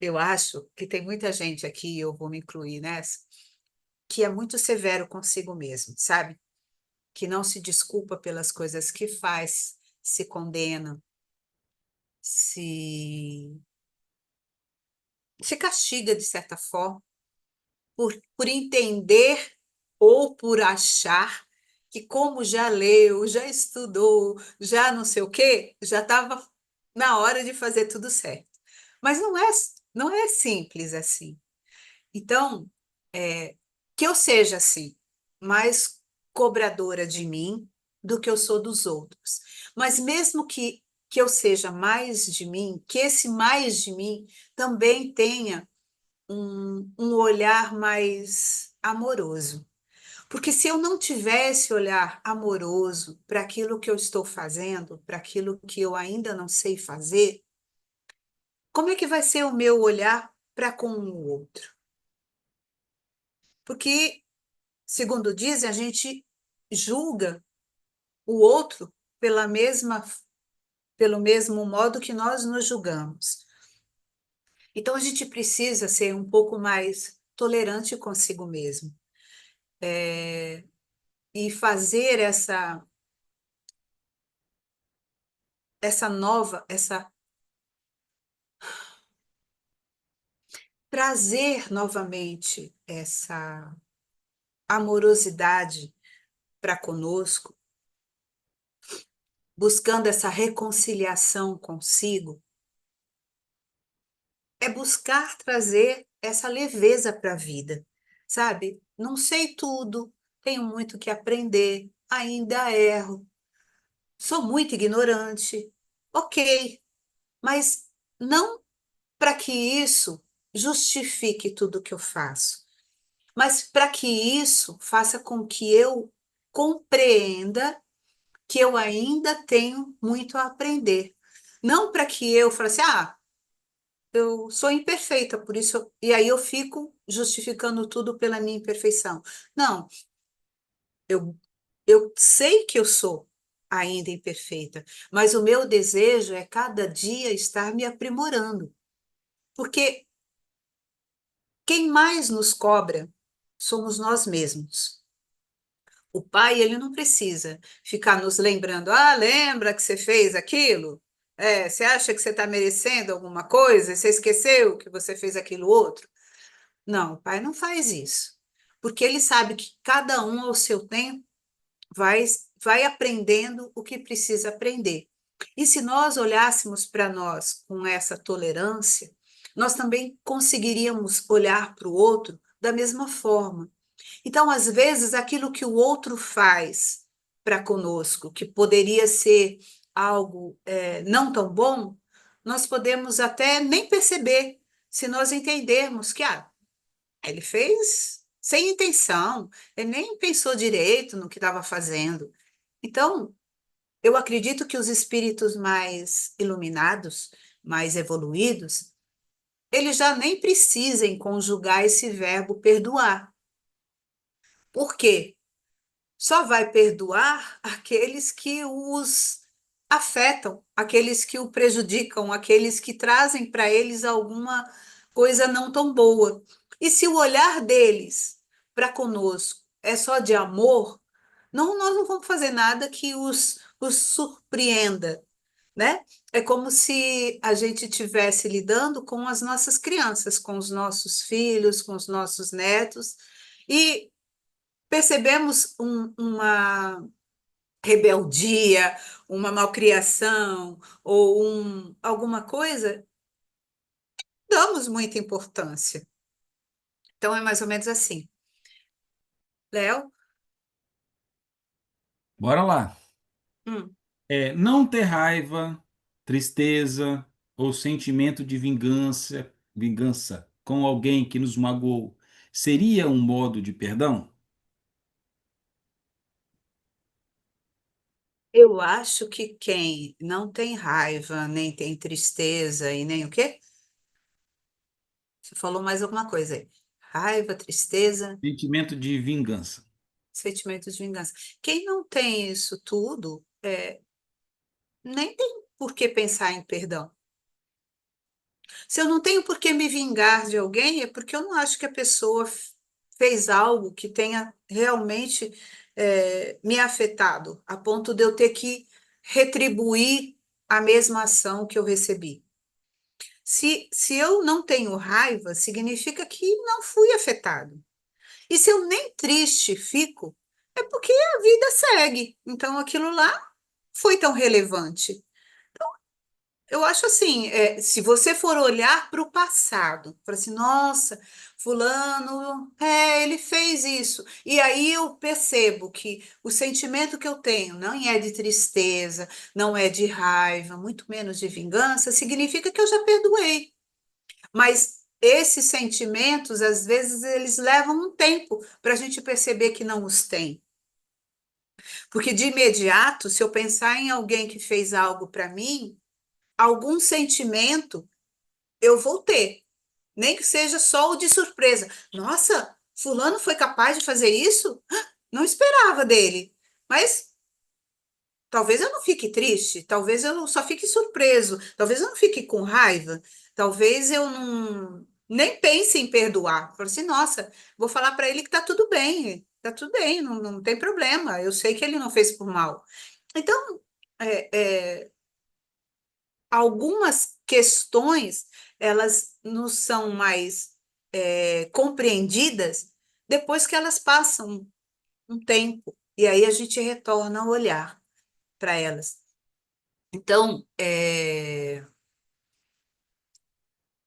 Eu acho que tem muita gente aqui, eu vou me incluir nessa, que é muito severo consigo mesmo, sabe? Que não se desculpa pelas coisas que faz, se condena, se, se castiga de certa forma, por entender ou por achar que, como já leu, já estudou, já não sei o quê, já estava na hora de fazer tudo certo. Mas não é simples assim. Então, que eu seja assim, mais cobradora de mim do que eu sou dos outros. Mas mesmo que eu seja mais de mim, que esse mais de mim também tenha um olhar mais amoroso. Porque se eu não tivesse olhar amoroso para aquilo que eu estou fazendo, para aquilo que eu ainda não sei fazer, como é que vai ser o meu olhar para com o outro? Porque, segundo dizem, a gente julga o outro pelo mesmo modo que nós nos julgamos. Então, a gente precisa ser um pouco mais tolerante consigo mesmo, e fazer essa trazer novamente essa amorosidade para conosco, buscando essa reconciliação consigo, é buscar trazer essa leveza para a vida. sabe? Não sei tudo, tenho muito que aprender, ainda erro, sou muito ignorante. Ok, mas não para que isso justifique tudo que eu faço, mas para que isso faça com que eu compreenda que eu ainda tenho muito a aprender. Não para que eu fale assim, eu sou imperfeita, por isso, e aí eu fico justificando tudo pela minha imperfeição. Não, eu, eu sei que eu sou ainda imperfeita, mas o meu desejo é cada dia estar me aprimorando, porque quem mais nos cobra somos nós mesmos. O pai, ele não precisa ficar nos lembrando, lembra que você fez aquilo? Você acha que você está merecendo alguma coisa? Você esqueceu que você fez aquilo outro? Não, o pai não faz isso, porque ele sabe que cada um ao seu tempo vai, vai aprendendo o que precisa aprender. E se nós olhássemos para nós com essa tolerância, nós também conseguiríamos olhar para o outro da mesma forma. Então, às vezes, aquilo que o outro faz para conosco, que poderia ser algo não tão bom, nós podemos até nem perceber se nós entendermos que ele fez sem intenção, ele nem pensou direito no que estava fazendo. Então, eu acredito que os espíritos mais iluminados, mais evoluídos, eles já nem precisem conjugar esse verbo perdoar. Por quê? Só vai perdoar aqueles que os afetam, aqueles que o prejudicam, aqueles que trazem para eles alguma coisa não tão boa. E se o olhar deles para conosco é só de amor, não, nós não vamos fazer nada que os surpreenda, né? É como se a gente estivesse lidando com as nossas crianças, com os nossos filhos, com os nossos netos, e percebemos uma rebeldia, uma malcriação ou alguma coisa, damos muita importância. Então é mais ou menos assim. Léo? Bora lá. Hum. Não ter raiva, tristeza ou sentimento de vingança com alguém que nos magoou, seria um modo de perdão? Eu acho que quem não tem raiva, nem tem tristeza e nem o quê? Você falou mais alguma coisa aí. Raiva, tristeza, Sentimento de vingança. sentimentos de vingança. Quem não tem isso tudo, nem tem por que pensar em perdão. Se eu não tenho por que me vingar de alguém, é porque eu não acho que a pessoa fez algo que tenha realmente me afetado, a ponto de eu ter que retribuir a mesma ação que eu recebi. Se eu não tenho raiva, significa que não fui afetado. E se eu nem triste fico, é porque a vida segue. Então aquilo lá foi tão relevante. Eu acho assim, se você for olhar para o passado, para assim, nossa, fulano, ele fez isso. E aí eu percebo que o sentimento que eu tenho não é de tristeza, não é de raiva, muito menos de vingança, significa que eu já perdoei. Mas esses sentimentos, às vezes, eles levam um tempo para a gente perceber que não os tem. Porque de imediato, se eu pensar em alguém que fez algo para mim, algum sentimento eu vou ter, nem que seja só o de surpresa. Nossa, fulano foi capaz de fazer isso? Não esperava dele. Mas talvez eu não fique triste, talvez eu só fique surpreso, talvez eu não fique com raiva, talvez eu não nem pense em perdoar. Falei assim, nossa, vou falar para ele que tá tudo bem, não, não tem problema. Eu sei que ele não fez por mal. Então, algumas questões elas nos são mais compreendidas depois que elas passam um tempo e aí a gente retorna a olhar para elas. Então,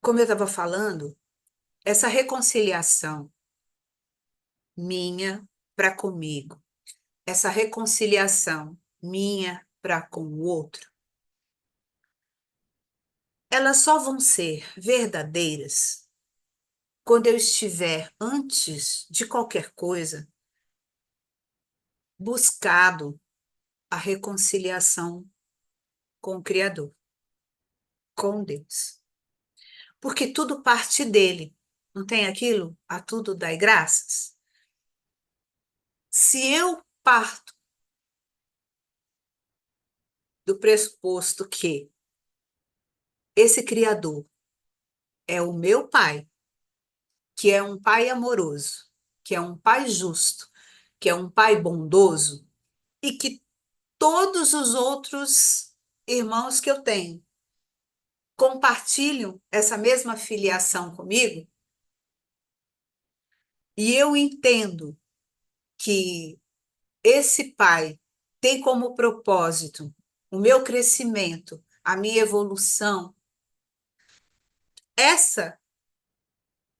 como eu estava falando, essa reconciliação minha para comigo, essa reconciliação minha para com o outro, elas só vão ser verdadeiras quando eu estiver, antes de qualquer coisa, buscado a reconciliação com o Criador, com Deus. Porque tudo parte dele. Não tem aquilo? A tudo dai graças. Se eu parto do pressuposto que esse Criador é o meu Pai, que é um Pai amoroso, que é um Pai justo, que é um Pai bondoso, e que todos os outros irmãos que eu tenho compartilham essa mesma filiação comigo, e eu entendo que esse Pai tem como propósito o meu crescimento, a minha evolução, essa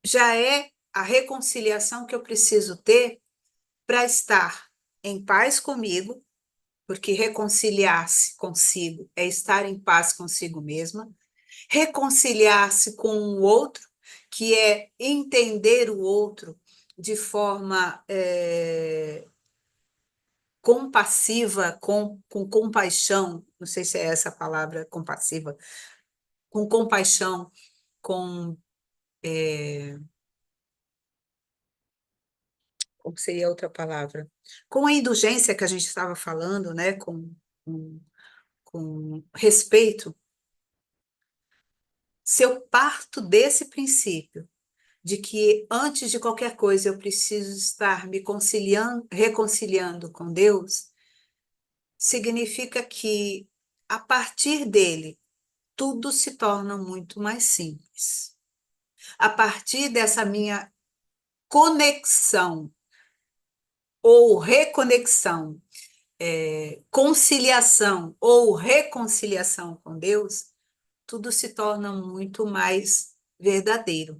já é a reconciliação que eu preciso ter para estar em paz comigo, porque reconciliar-se consigo é estar em paz consigo mesma, reconciliar-se com o outro, que é entender o outro de forma compassiva, com compaixão, não sei se é essa a palavra, compassiva, com compaixão, com, como seria outra palavra? Com a indulgência que a gente estava falando, né? Com, com respeito. Se eu parto desse princípio, de que antes de qualquer coisa eu preciso estar me conciliando, reconciliando com Deus, significa que a partir dele tudo se torna muito mais simples. A partir dessa minha conexão ou reconexão, conciliação ou reconciliação com Deus, tudo se torna muito mais verdadeiro.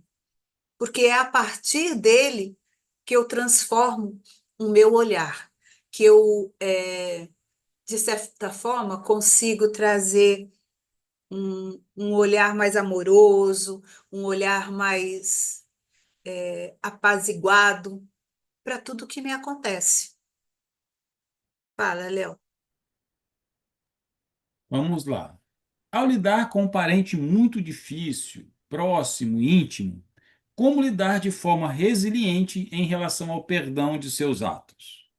Porque é a partir dele que eu transformo o meu olhar, que eu, de certa forma, consigo trazer um olhar mais amoroso, um olhar mais apaziguado para tudo que me acontece. Fala, Léo. Vamos lá. Ao lidar com um parente muito difícil, próximo, íntimo, como lidar de forma resiliente em relação ao perdão de seus atos?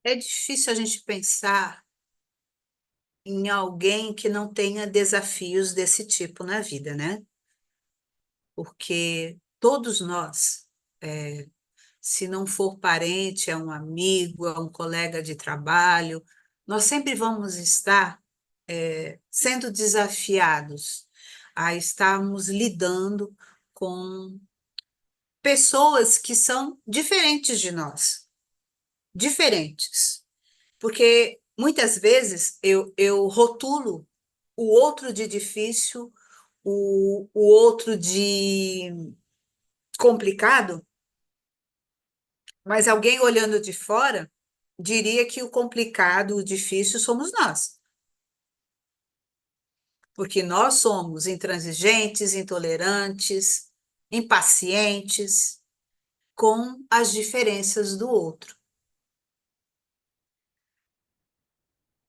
É difícil a gente pensar em alguém que não tenha desafios desse tipo na vida, né? Porque todos nós, se não for parente, é um amigo, é um colega de trabalho, nós sempre vamos estar sendo desafiados a estarmos lidando com pessoas que são diferentes de nós, diferentes. Porque muitas vezes eu rotulo o outro de difícil, o outro de complicado, mas alguém olhando de fora diria que o complicado, o difícil somos nós, porque nós somos intransigentes, intolerantes, impacientes com as diferenças do outro.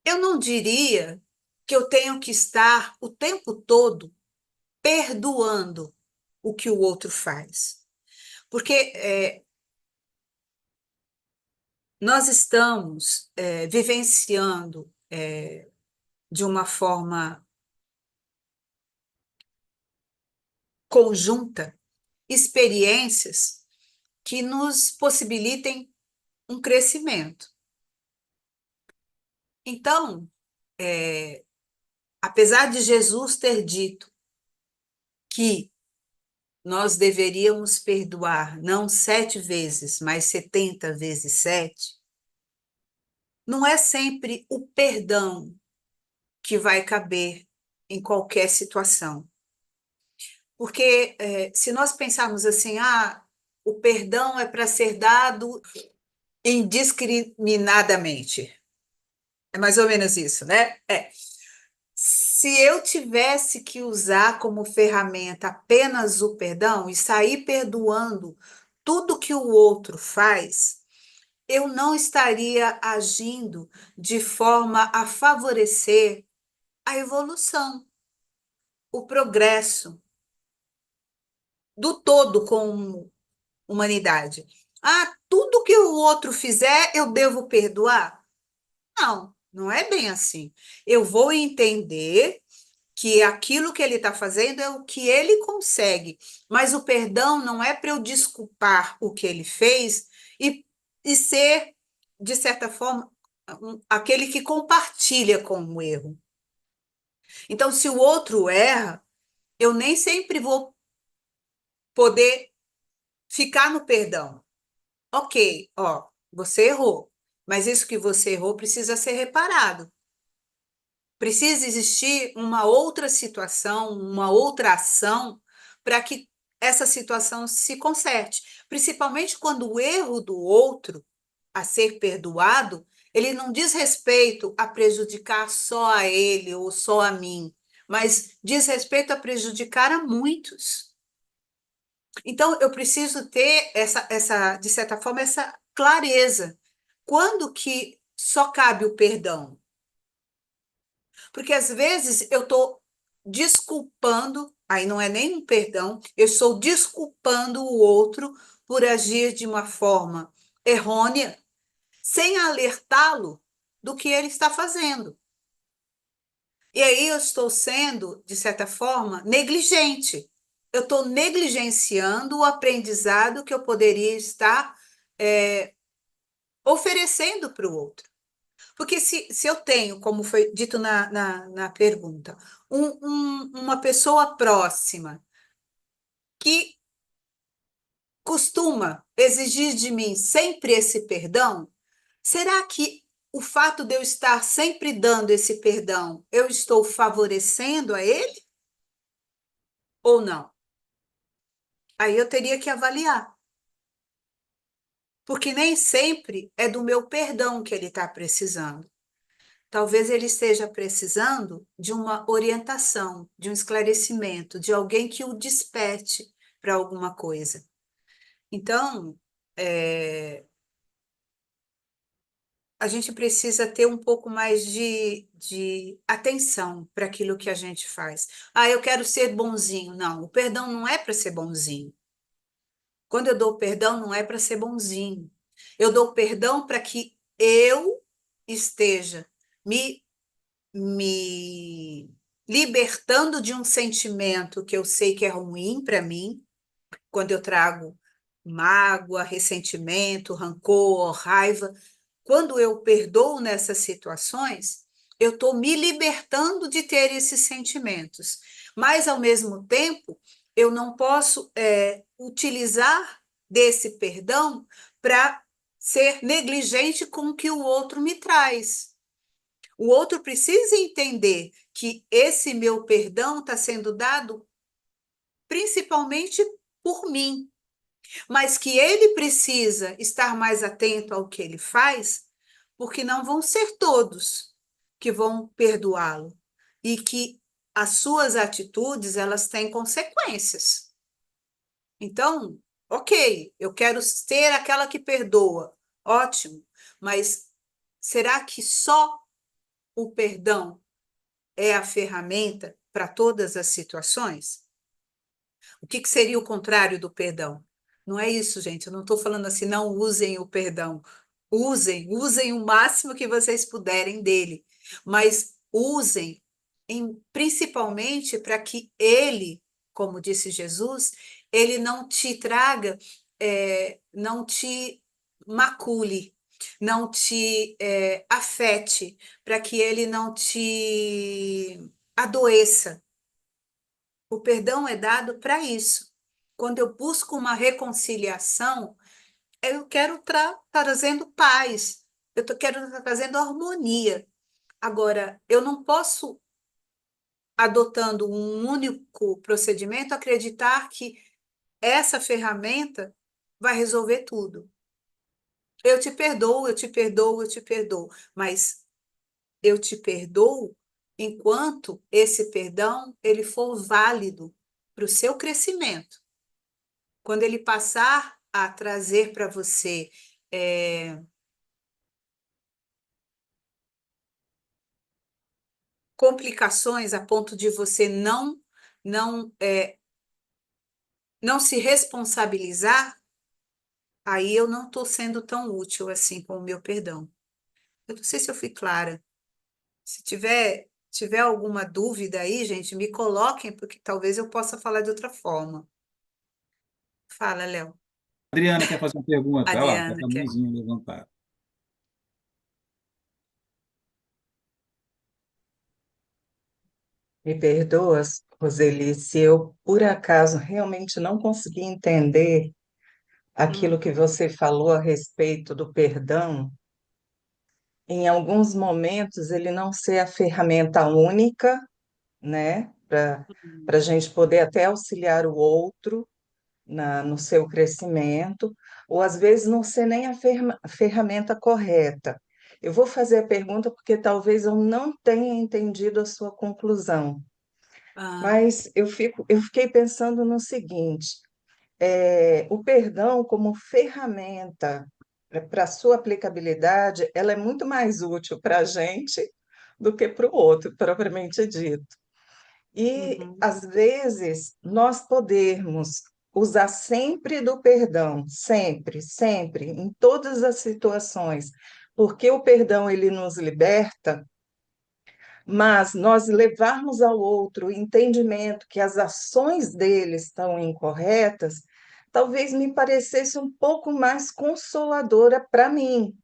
Eu não diria que eu tenho que estar o tempo todo perdoando o que o outro faz, porque nós estamos vivenciando de uma forma conjunta experiências que nos possibilitem um crescimento. Então, apesar de Jesus ter dito que nós deveríamos perdoar não 7 vezes, mas 70 vezes 7, não é sempre o perdão que vai caber em qualquer situação. Porque se nós pensarmos assim, o perdão é para ser dado indiscriminadamente. É mais ou menos isso, né? Se eu tivesse que usar como ferramenta apenas o perdão e sair perdoando tudo que o outro faz, eu não estaria agindo de forma a favorecer a evolução, o progresso do todo como humanidade. Tudo que o outro fizer, eu devo perdoar? Não, não é bem assim. Eu vou entender que aquilo que ele está fazendo é o que ele consegue, mas o perdão não é para eu desculpar o que ele fez e ser, de certa forma, aquele que compartilha com o erro. Então, se o outro erra, eu nem sempre vou poder ficar no perdão. Ok, ó, você errou, mas isso que você errou precisa ser reparado. Precisa existir uma outra situação, uma outra ação para que essa situação se conserte. Principalmente quando o erro do outro a ser perdoado, ele não diz respeito a prejudicar só a ele ou só a mim, mas diz respeito a prejudicar a muitos. Então, eu preciso ter de certa forma, essa clareza. Quando que só cabe o perdão? Porque às vezes eu estou desculpando, aí não é nem um perdão, eu estou desculpando o outro por agir de uma forma errônea, sem alertá-lo do que ele está fazendo. E aí eu estou sendo, de certa forma, negligente. Eu estou negligenciando o aprendizado que eu poderia estar é, oferecendo para o outro. Porque se eu tenho, como foi dito na pergunta, uma pessoa próxima que costuma exigir de mim sempre esse perdão, será que o fato de eu estar sempre dando esse perdão, eu estou favorecendo a ele ou não? Aí eu teria que avaliar, porque nem sempre é do meu perdão que ele está precisando. Talvez ele esteja precisando de uma orientação, de um esclarecimento, de alguém que o desperte para alguma coisa. Então, a gente precisa ter um pouco mais de atenção para aquilo que a gente faz. Eu quero ser bonzinho. Não, o perdão não é para ser bonzinho. Quando eu dou perdão, não é para ser bonzinho. Eu dou perdão para que eu esteja me me libertando de um sentimento que eu sei que é ruim para mim, quando eu trago mágoa, ressentimento, rancor, raiva. Quando eu perdoo nessas situações, eu estou me libertando de ter esses sentimentos. Mas, ao mesmo tempo, eu não posso utilizar desse perdão para ser negligente com o que o outro me traz. O outro precisa entender que esse meu perdão está sendo dado principalmente por mim, mas que ele precisa estar mais atento ao que ele faz, porque não vão ser todos que vão perdoá-lo e que as suas atitudes elas têm consequências. Então, ok, eu quero ser aquela que perdoa, ótimo, mas será que só o perdão é a ferramenta para todas as situações? O que seria o contrário do perdão? Não é isso, gente. Eu não estou falando assim, não usem o perdão. Usem o máximo que vocês puderem dele, mas usem principalmente para que ele, como disse Jesus, ele não te traga, não te macule, não te afete, para que ele não te adoeça. O perdão é dado para isso. Quando eu busco uma reconciliação, eu quero estar trazendo paz, quero estar trazendo harmonia. Agora, eu não posso, adotando um único procedimento, acreditar que essa ferramenta vai resolver tudo. Eu te perdoo, eu te perdoo, eu te perdoo, mas eu te perdoo enquanto esse perdão ele for válido para o seu crescimento. Quando ele passar a trazer para você complicações a ponto de você não se responsabilizar, aí eu não estou sendo tão útil assim com o meu perdão. Eu não sei se eu fui clara. Se tiver alguma dúvida aí, gente, me coloquem, porque talvez eu possa falar de outra forma. Fala, Léo. Adriana quer fazer uma pergunta. Olha lá, tá com Adriana, a quer. mãozinha levantada. Me perdoa, Roseli, se eu, por acaso, realmente não consegui entender aquilo Hum, que você falou a respeito do perdão. Em alguns momentos, ele não ser a ferramenta única, né, para a gente poder até auxiliar o outro no seu crescimento, ou às vezes não ser nem a ferramenta correta. Eu vou fazer a pergunta porque talvez eu não tenha entendido a sua conclusão. ah, Mas eu fiquei pensando no seguinte: o perdão como ferramenta para sua aplicabilidade, ela é muito mais útil para a gente do que para o outro, propriamente dito. E uhum, às vezes nós podemos usar sempre do perdão, sempre, sempre, em todas as situações, porque o perdão ele nos liberta, mas nós levarmos ao outro o entendimento que as ações dele estão incorretas, talvez me parecesse um pouco mais consoladora para mim,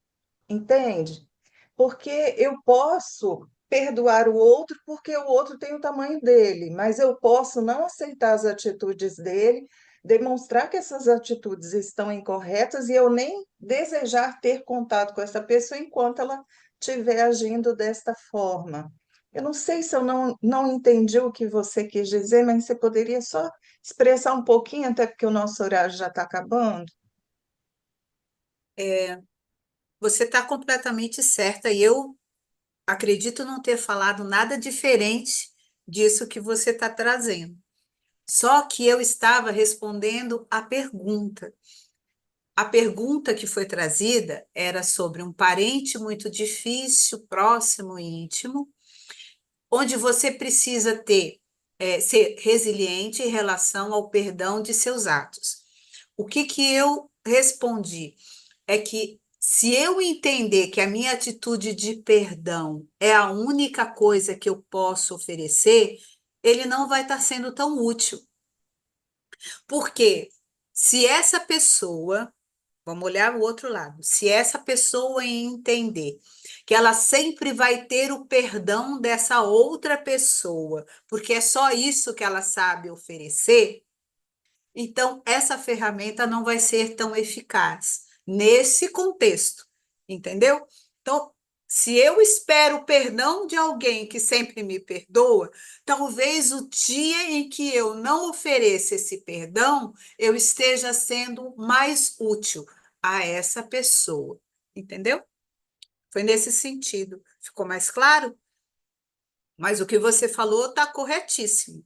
entende? Porque eu posso perdoar o outro porque o outro tem o tamanho dele, mas eu posso não aceitar as atitudes dele, demonstrar que essas atitudes estão incorretas e eu nem desejar ter contato com essa pessoa enquanto ela estiver agindo desta forma. Eu não sei se eu não entendi o que você quis dizer, mas você poderia só expressar um pouquinho, até porque o nosso horário já está acabando. você está completamente certa e eu acredito não ter falado nada diferente disso que você está trazendo. Só que eu estava respondendo a pergunta. A pergunta que foi trazida era sobre um parente muito difícil, próximo e íntimo, onde você precisa ser resiliente em relação ao perdão de seus atos. O que que eu respondi? É que se eu entender que a minha atitude de perdão é a única coisa que eu posso oferecer, ele não vai estar sendo tão útil. Porque se essa pessoa, vamos olhar o outro lado, se essa pessoa entender que ela sempre vai ter o perdão dessa outra pessoa, porque é só isso que ela sabe oferecer, então, essa ferramenta não vai ser tão eficaz nesse contexto, entendeu? Então, se eu espero o perdão de alguém que sempre me perdoa, talvez o dia em que eu não ofereça esse perdão, eu esteja sendo mais útil a essa pessoa, entendeu? Foi nesse sentido. Ficou mais claro? Mas o que você falou está corretíssimo.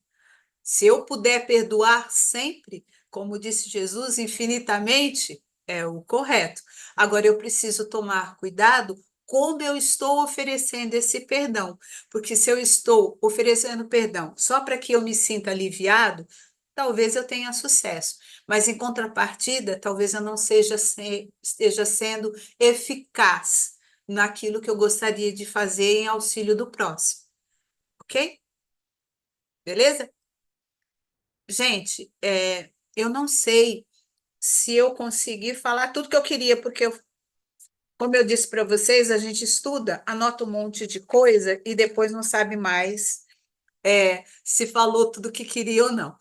Se eu puder perdoar sempre, como disse Jesus, infinitamente, é o correto. Agora eu preciso tomar cuidado como eu estou oferecendo esse perdão, porque se eu estou oferecendo perdão só para que eu me sinta aliviado, talvez eu tenha sucesso, mas em contrapartida, talvez eu não esteja sendo eficaz naquilo que eu gostaria de fazer em auxílio do próximo, ok? Beleza? Gente, eu não sei se eu consegui falar tudo que eu queria, porque, como eu disse para vocês, a gente estuda, anota um monte de coisa e depois não sabe mais se falou tudo o que queria ou não.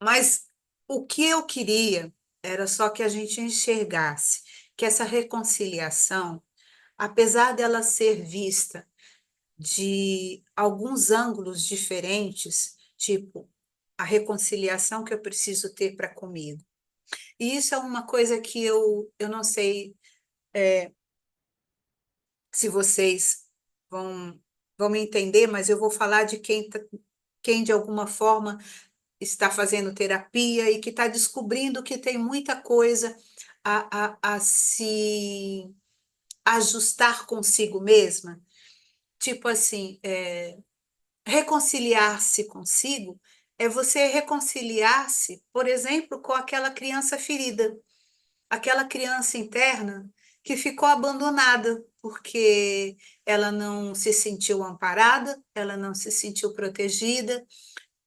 Mas o que eu queria era só que a gente enxergasse que essa reconciliação, apesar dela ser vista de alguns ângulos diferentes, tipo a reconciliação que eu preciso ter para comigo. E isso é uma coisa que eu não sei se vocês vão me entender, mas eu vou falar de quem de alguma forma está fazendo terapia e que está descobrindo que tem muita coisa a se ajustar consigo mesma. Tipo assim, reconciliar-se consigo é você reconciliar-se, por exemplo, com aquela criança ferida, aquela criança interna que ficou abandonada porque ela não se sentiu amparada, ela não se sentiu protegida,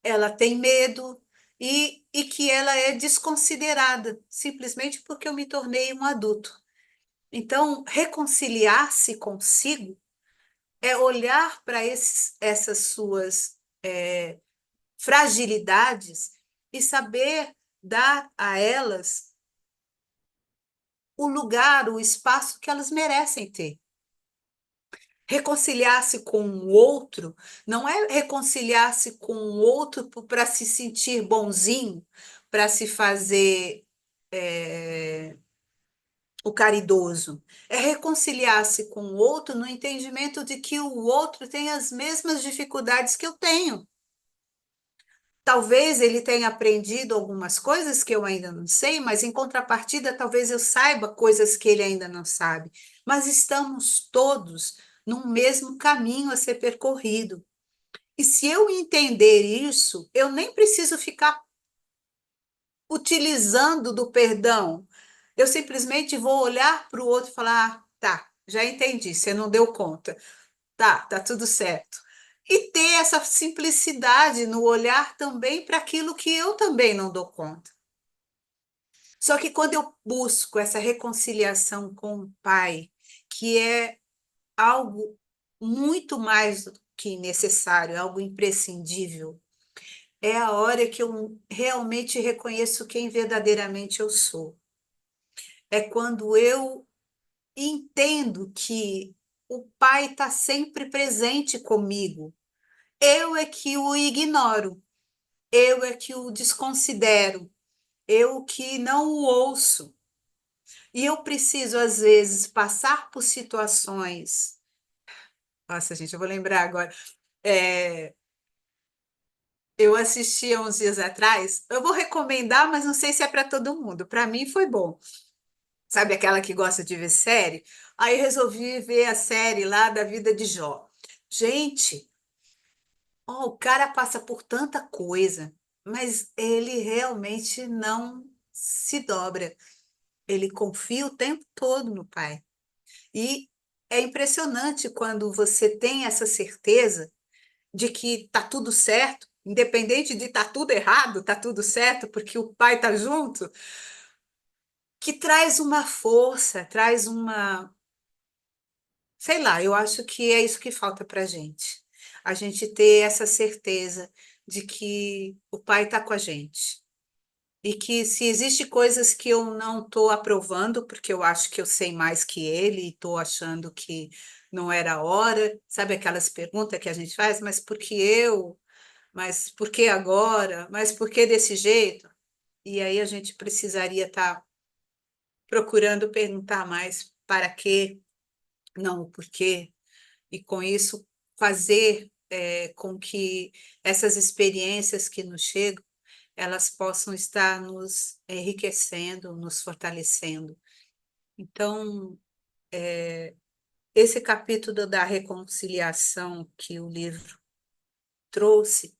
ela tem medo e que ela é desconsiderada, simplesmente porque eu me tornei um adulto. Então, reconciliar-se consigo é olhar para essas suas fragilidades e saber dar a elas o lugar, o espaço que elas merecem ter. Reconciliar-se com o outro não é reconciliar-se com o outro para se sentir bonzinho, para se fazer o caridoso. É reconciliar-se com o outro no entendimento de que o outro tem as mesmas dificuldades que eu tenho. Talvez ele tenha aprendido algumas coisas que eu ainda não sei, mas em contrapartida, talvez eu saiba coisas que ele ainda não sabe. Mas estamos todos num mesmo caminho a ser percorrido. E se eu entender isso, eu nem preciso ficar utilizando do perdão. Eu simplesmente vou olhar para o outro e falar: ah, tá, já entendi, você não deu conta. Tá tudo certo. E ter essa simplicidade no olhar também para aquilo que eu também não dou conta. Só que quando eu busco essa reconciliação com o Pai, que é algo muito mais do que necessário, é algo imprescindível, é a hora que eu realmente reconheço quem verdadeiramente eu sou. É quando eu entendo que o Pai está sempre presente comigo. Eu é que o ignoro, eu é que o desconsidero, eu que não o ouço. E eu preciso, às vezes, passar por situações. Nossa, gente, eu vou lembrar agora. É, eu assisti há uns dias atrás. Eu vou recomendar, mas não sei se é para todo mundo. Para mim foi bom. Sabe aquela que gosta de ver série? Aí resolvi ver a série lá da vida de Jó. Gente, ó, o cara passa por tanta coisa, mas ele realmente não se dobra. Ele confia o tempo todo no Pai. E é impressionante quando você tem essa certeza de que tá tudo certo, independente de tá tudo errado, tá tudo certo, porque o Pai tá junto, que traz uma força, traz uma, sei lá, eu acho que é isso que falta para gente. A gente ter essa certeza de que o Pai está com a gente. E que se existe coisas que eu não estou aprovando, porque eu acho que eu sei mais que ele, e estou achando que não era a hora, sabe aquelas perguntas que a gente faz, mas por que eu? Mas por que agora? Mas por que desse jeito? E aí a gente precisaria estar procurando perguntar mais para quê, não o porquê, e com isso fazer com que essas experiências que nos chegam, elas possam estar nos enriquecendo, nos fortalecendo. Então, esse capítulo da reconciliação que o livro trouxe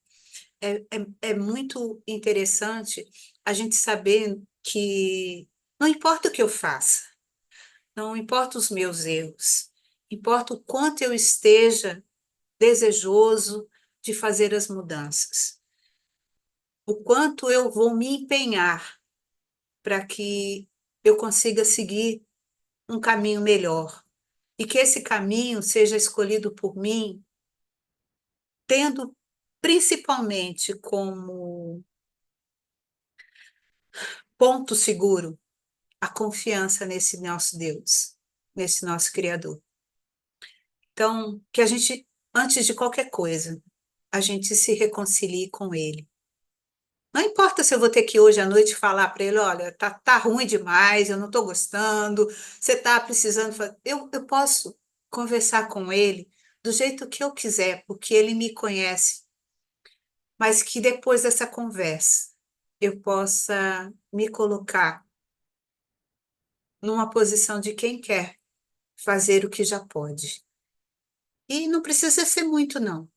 é muito interessante a gente saber que não importa o que eu faça, não importa os meus erros, importa o quanto eu esteja desejoso de fazer as mudanças, o quanto eu vou me empenhar para que eu consiga seguir um caminho melhor e que esse caminho seja escolhido por mim, tendo principalmente como ponto seguro a confiança nesse nosso Deus, nesse nosso Criador. Então, que a gente, antes de qualquer coisa, a gente se reconcilie com Ele. Não importa se eu vou ter que hoje à noite falar para ele, olha, tá ruim demais, eu não estou gostando, você está precisando fazer. Eu posso conversar com ele do jeito que eu quiser, porque ele me conhece, mas que depois dessa conversa eu possa me colocar numa posição de quem quer fazer o que já pode. E não precisa ser muito, não.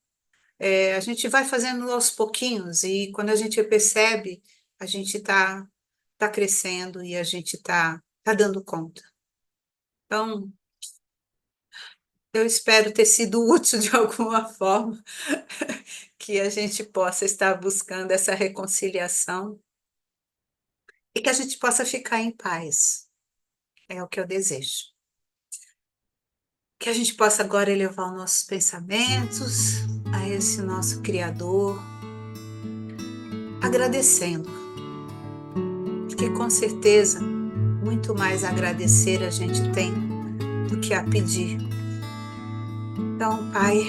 A gente vai fazendo aos pouquinhos e quando a gente percebe, a gente tá crescendo e a gente tá dando conta. Então, eu espero ter sido útil de alguma forma, que a gente possa estar buscando essa reconciliação e que a gente possa ficar em paz. É o que eu desejo. Que a gente possa agora elevar os nossos pensamentos a esse nosso Criador, agradecendo, porque com certeza muito mais a agradecer a gente tem do que a pedir. Então, Pai,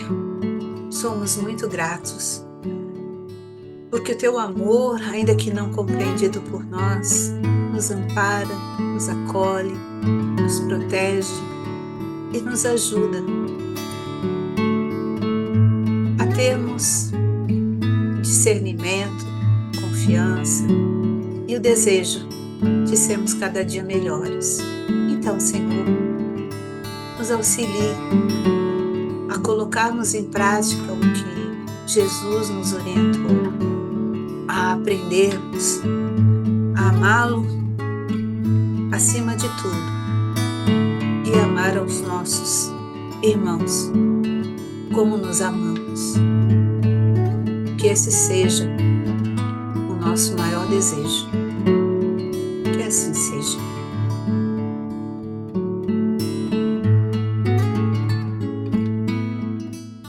somos muito gratos, porque o Teu amor, ainda que não compreendido por nós, nos ampara, nos acolhe, nos protege e nos ajuda a termos discernimento, confiança e o desejo de sermos cada dia melhores. Então, Senhor, nos auxilie a colocarmos em prática o que Jesus nos orientou, a aprendermos a amá-lo acima de tudo e amar aos nossos irmãos como nos amamos. Que esse seja o nosso maior desejo. Que assim seja.